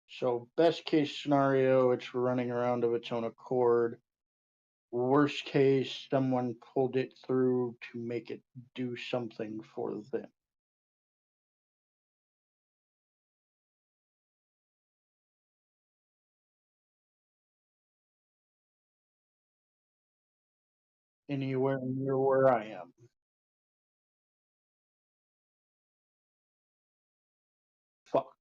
So, best case scenario, it's running around of its own accord. Worst case, someone pulled it through to make it do something for them. Anywhere near where I am. Fuck.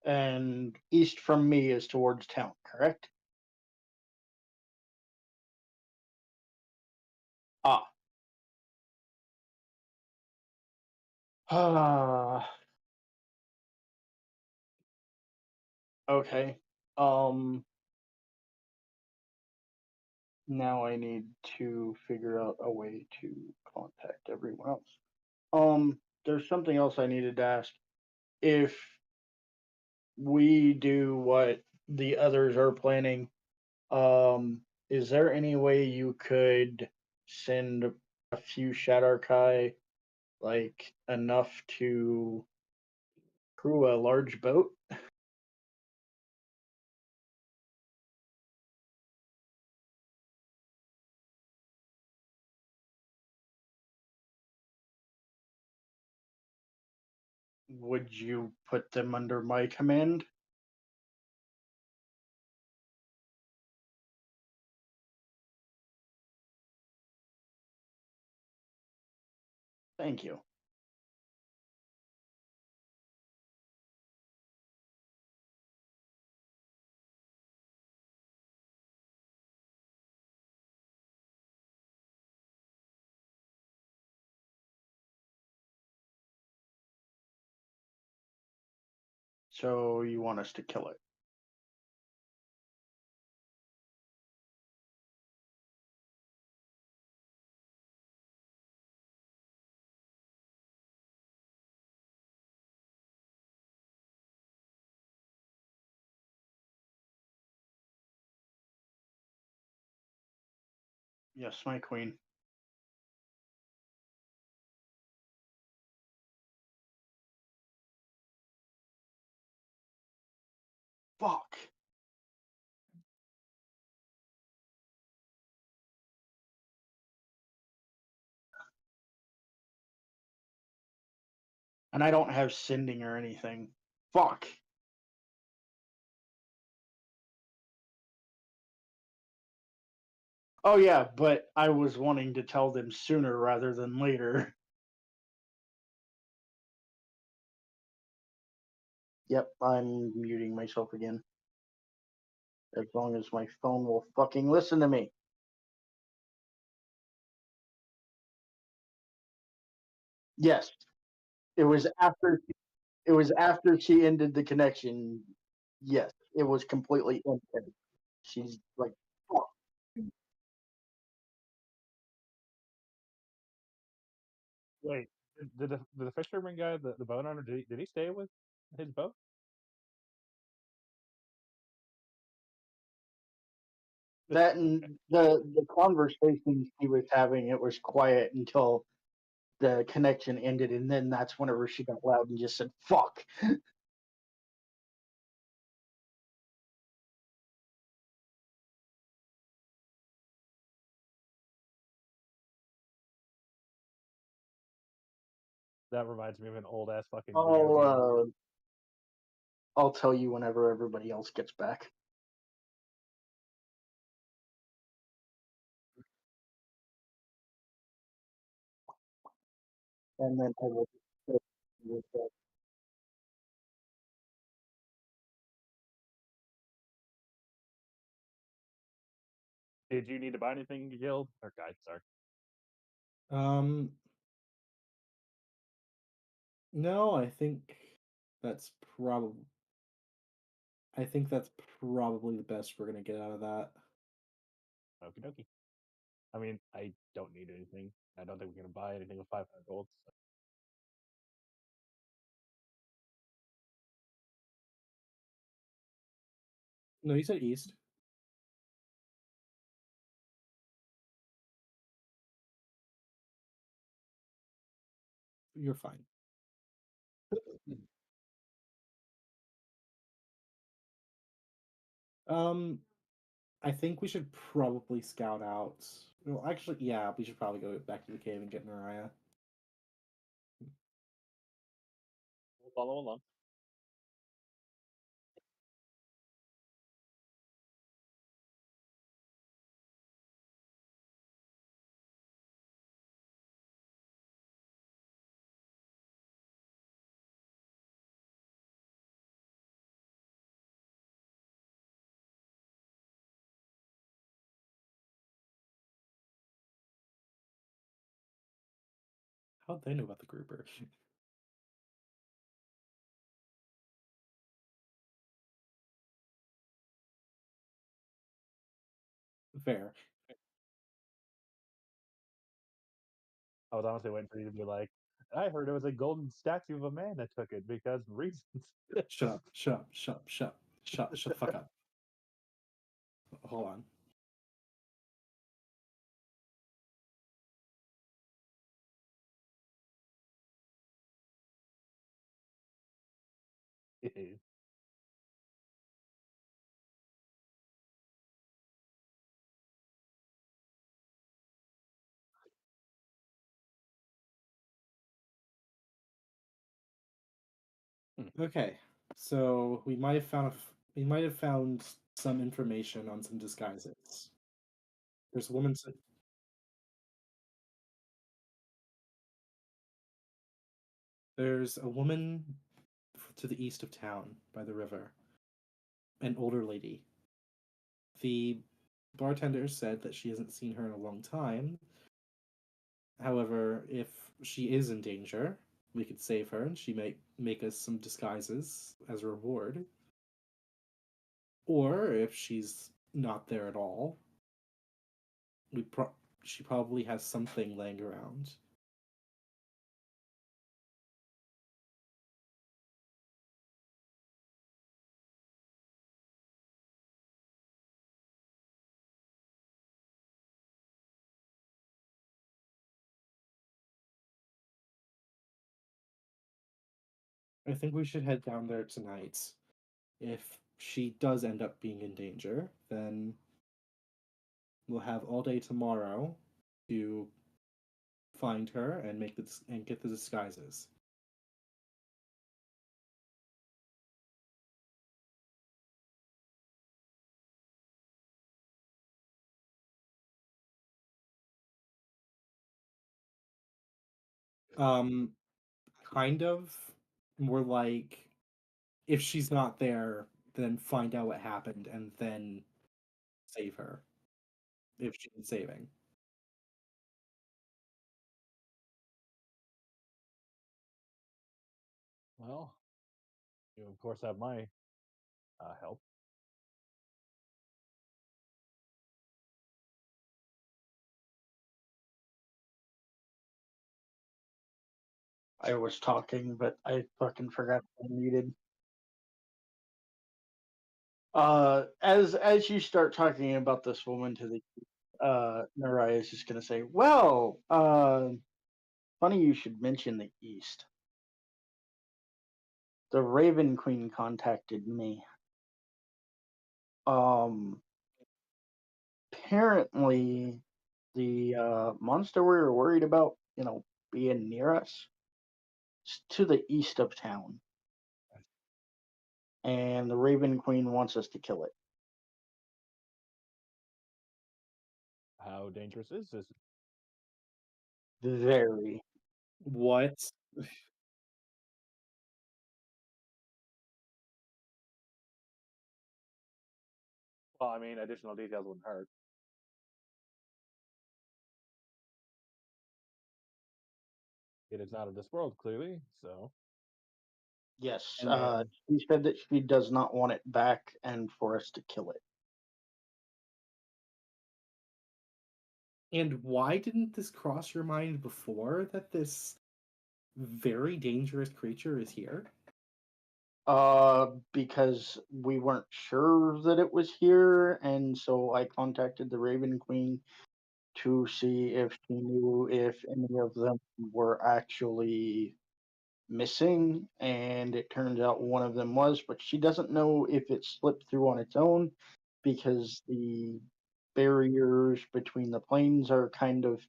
And east from me is towards town, correct? Ah. Okay. Now I need to figure out a way to contact everyone else. There's something else I needed to ask. If we do what the others are planning, is there any way you could send a few Shadarkai, like enough to crew a large boat? Would you put them under my command? Thank you. So you want us to kill it? Yes, my queen. Fuck. And I don't have sending or anything. Fuck. Oh yeah, but I was wanting to tell them sooner rather than later. Yep, I'm muting myself again. As long as my phone will fucking listen to me. Yes, it was after. It was after she ended the connection. Yes, it was completely empty. She's like, fuck. Wait, did the fisherman guy, the boat owner, did he stay with his boat? That and the conversations he was having, it was quiet until the connection ended, and then that's whenever she got loud and just said "fuck." That reminds me of an old ass fucking video game. I'll tell you whenever everybody else gets back. And then I will. Did you need to buy anything, Guild or guide? Sorry. No, that's probably I think that's probably the best we're gonna get out of that. Okie dokie. I mean, I don't need anything. I don't think we're gonna buy anything with 500 gold. So. No, you said east. You're fine. I think we should probably scout out. Well, actually, yeah, we should probably go back to the cave and get Naraya. We'll follow along. How'd they know about the grouper? Fair. I was honestly waiting for you to be like, I heard it was a golden statue of a man that took it because reasons. Shut up! Shut up! Shut up! Shut up! Shut the fuck up! Hold on. Okay, so we might have found some information on some disguises. There's a woman. There's a woman to the east of town by the river. An older lady. The bartender said that she hasn't seen her in a long time. However, if she is in danger, we could save her and she might make us some disguises as a reward. Or if she's not there at all, she probably has something laying around. I think we should head down there tonight. If she does end up being in danger, then we'll have all day tomorrow to find her and get the disguises. Um, kind of. More like, if she's not there, then find out what happened and then save her. If she needs saving. Well, you of course have my help. I was talking, but I fucking forgot I muted. As you start talking about this woman to the Naraya is just gonna say, well, funny you should mention the East. The Raven Queen contacted me. Apparently the monster we were worried about, being near us, is to the east of town. And the Raven Queen wants us to kill it. How dangerous is this? Very. What? Well, I mean, additional details wouldn't hurt. It is not of this world, clearly, so. Yes. And She said that she does not want it back and for us to kill it. and why didn't this cross your mind before that this very dangerous creature is here? Because we weren't sure that it was here, and so I contacted the Raven Queen to see if she knew if any of them were actually missing, and it turns out one of them was, but she doesn't know if it slipped through on its own because the barriers between the planes are kind of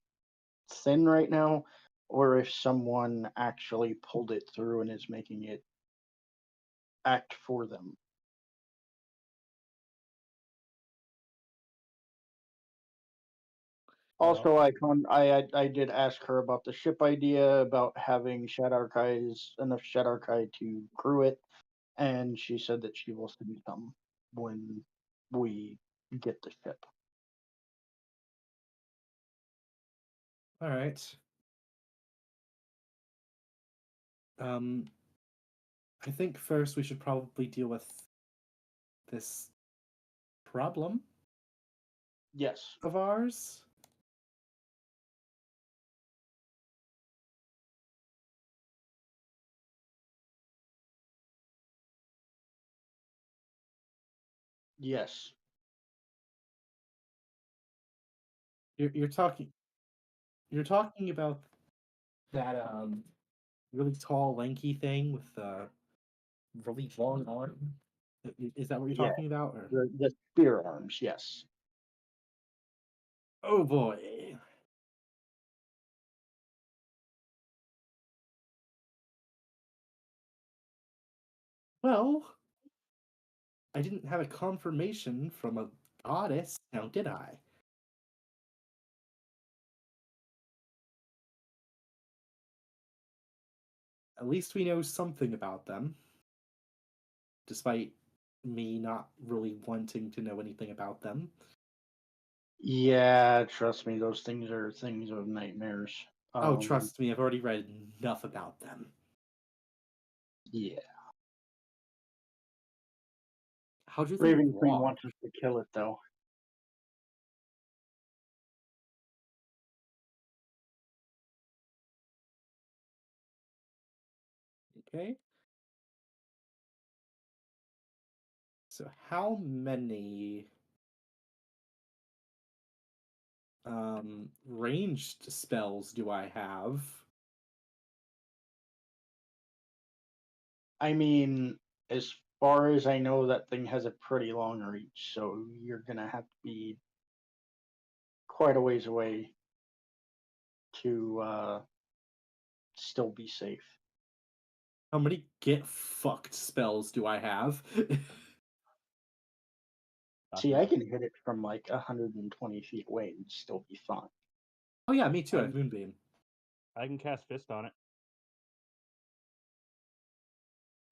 thin right now, or if someone actually pulled it through and is making it act for them. Also, I did ask her about the ship idea, about having enough Shadarkai to crew it, and she said that she will send some when we get the ship. All right. I think first we should probably deal with this problem Yes. of ours. Yes. You're talking about that really tall, lanky thing with the really long arm. Is that what you're Yeah. talking about? Or... The spear arms, yes. Oh boy. Well, I didn't have a confirmation from a goddess, now did I? At least we know something about them. Despite me not really wanting to know anything about them. Yeah, trust me, those things are things of nightmares. Oh, trust me, I've already read enough about them. Yeah. How do you Raven think Queen walk? wants us to kill it, though. Okay. So how many ranged spells do I have? I mean, as far as I know, that thing has a pretty long reach, so you're gonna have to be quite a ways away to still be safe. How many get fucked spells do I have? See, I can hit it from like 120 feet away and still be fine. Oh yeah, me too. I have Moonbeam. I can cast Fist on it.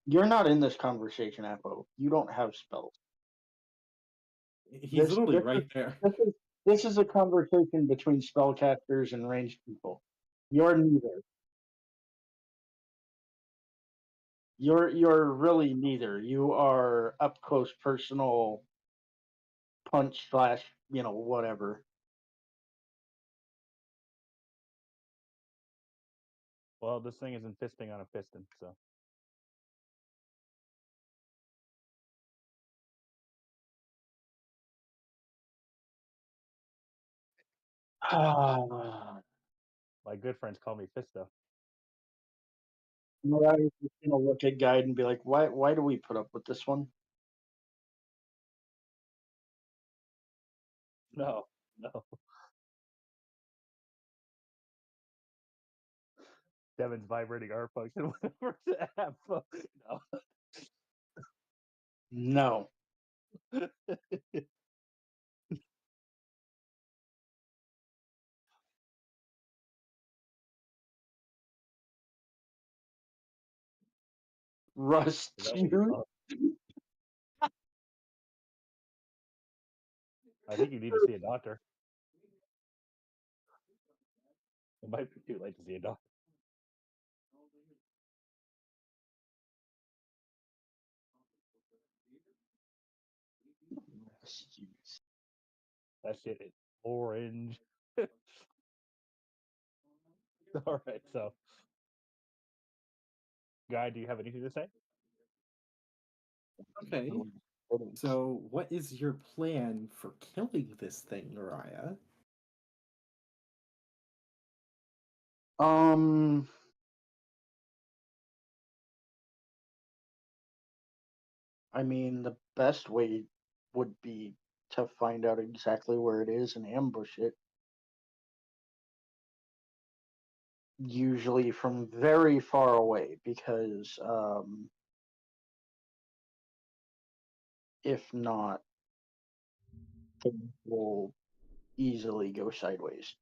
You're not in this conversation, Apo. You don't have spells. He's literally right there. This is a conversation between spellcasters and ranged people. You're neither. You're really neither. You are up close personal punch slash, whatever. Well, this thing isn't fisting on a piston, so. My good friends call me Fisto. Mariah's just gonna look at Guide and be like, why do we put up with this one? No, no. Devin's vibrating R function. Whatever the F. No. No. Rust Is that what you juice. call it? I think you need to see a doctor. It might be too late to see a doctor. Rust juice. That shit is orange. All right, so. Guy, do you have anything to say? Okay. So, what is your plan for killing this thing, Mariah? I mean, the best way would be to find out exactly where it is and ambush it. Usually from very far away, because if not, things will easily go sideways.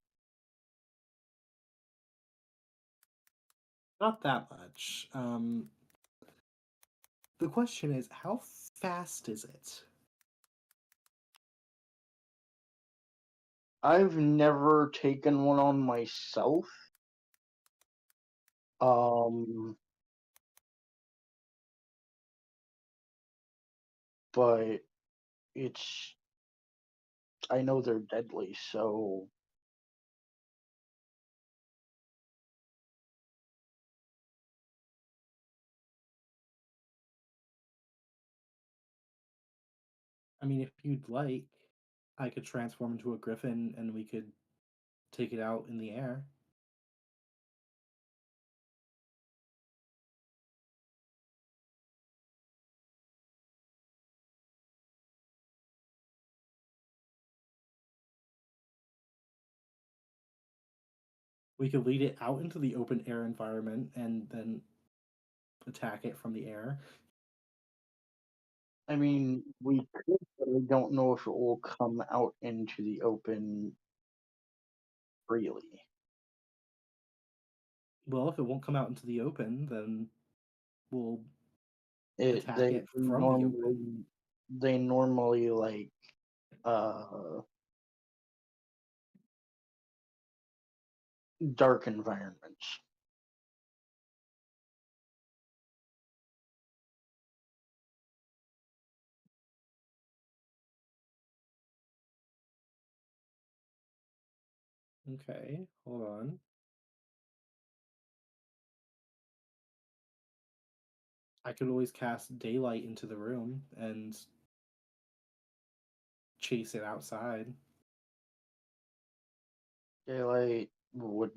Not that much. The question is, how fast is it? I've never taken one on myself. But I know they're deadly, so I mean, if you'd like, I could transform into a griffin and we could take it out in the air. We could lead it out into the open air environment and then attack it from the air. I mean, we could, but I don't know if it will come out into the open freely. Well, if it won't come out into the open, then we'll attack They it from the normally open. they normally like dark environments. Okay, hold on. I could always cast daylight into the room and chase it outside. Daylight would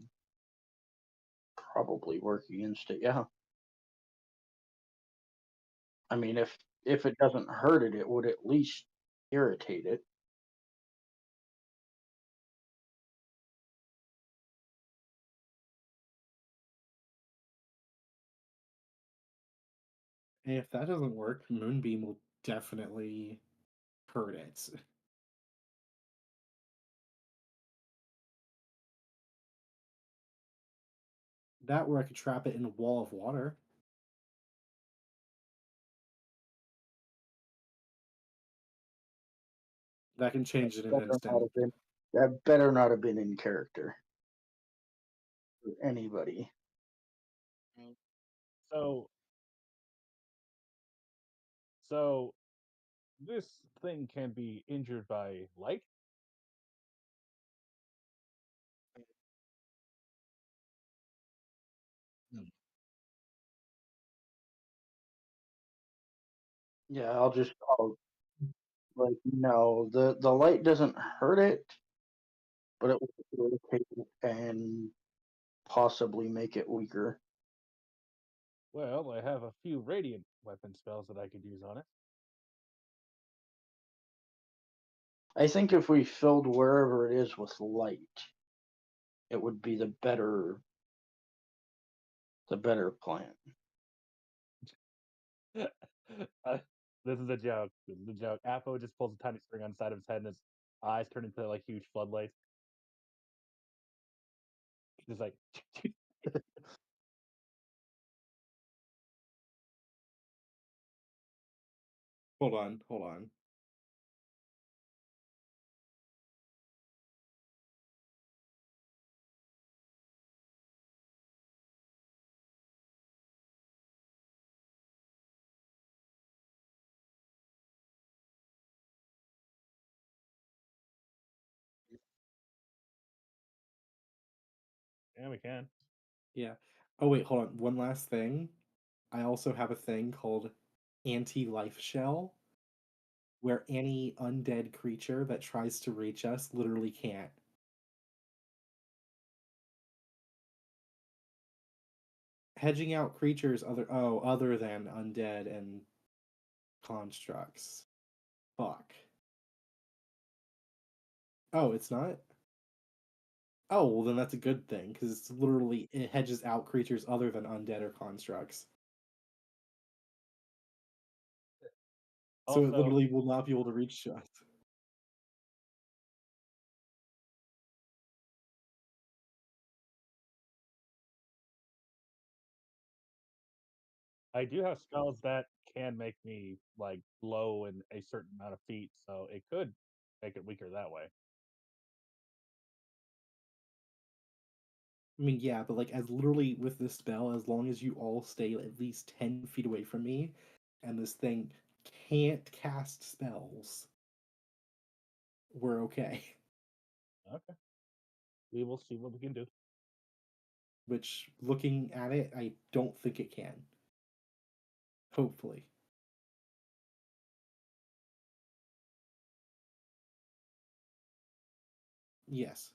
probably work against it, yeah. I mean, if it doesn't hurt it, it would at least irritate it. And if that doesn't work, Moonbeam will definitely hurt it. That or I could trap it in a wall of water. That can change it in an instant. That better not have been in character for anybody. So, So this thing can be injured by light. Yeah, I'll like no, the light doesn't hurt it, but it will irritate it and possibly make it weaker. Well, I have a few radiant weapon spells that I could use on it. I think if we filled wherever it is with light, it would be the better plan. Uh, this is a joke. This is a joke. Apo just pulls a tiny string on the side of his head, and his eyes turn into like huge floodlights. Just like Hold on, hold on. yeah, we can. Yeah. Oh wait, hold on. One last thing. I also have a thing called anti-life shell, where any undead creature that tries to reach us literally can't. Hedging out creatures other than undead and constructs. Fuck. Oh, it's not? Oh, well then that's a good thing, because it's literally it hedges out creatures other than undead or constructs. So it Also, literally will not be able to reach us. I do have spells that can make me like low in a certain amount of feet, so it could make it weaker that way. I mean, yeah, but like as literally with this spell, as long as you all stay at least 10 feet away from me, and this thing can't cast spells, we're okay. Okay, we will see what we can do. Which, looking at it, I don't think it can. Hopefully. Yes.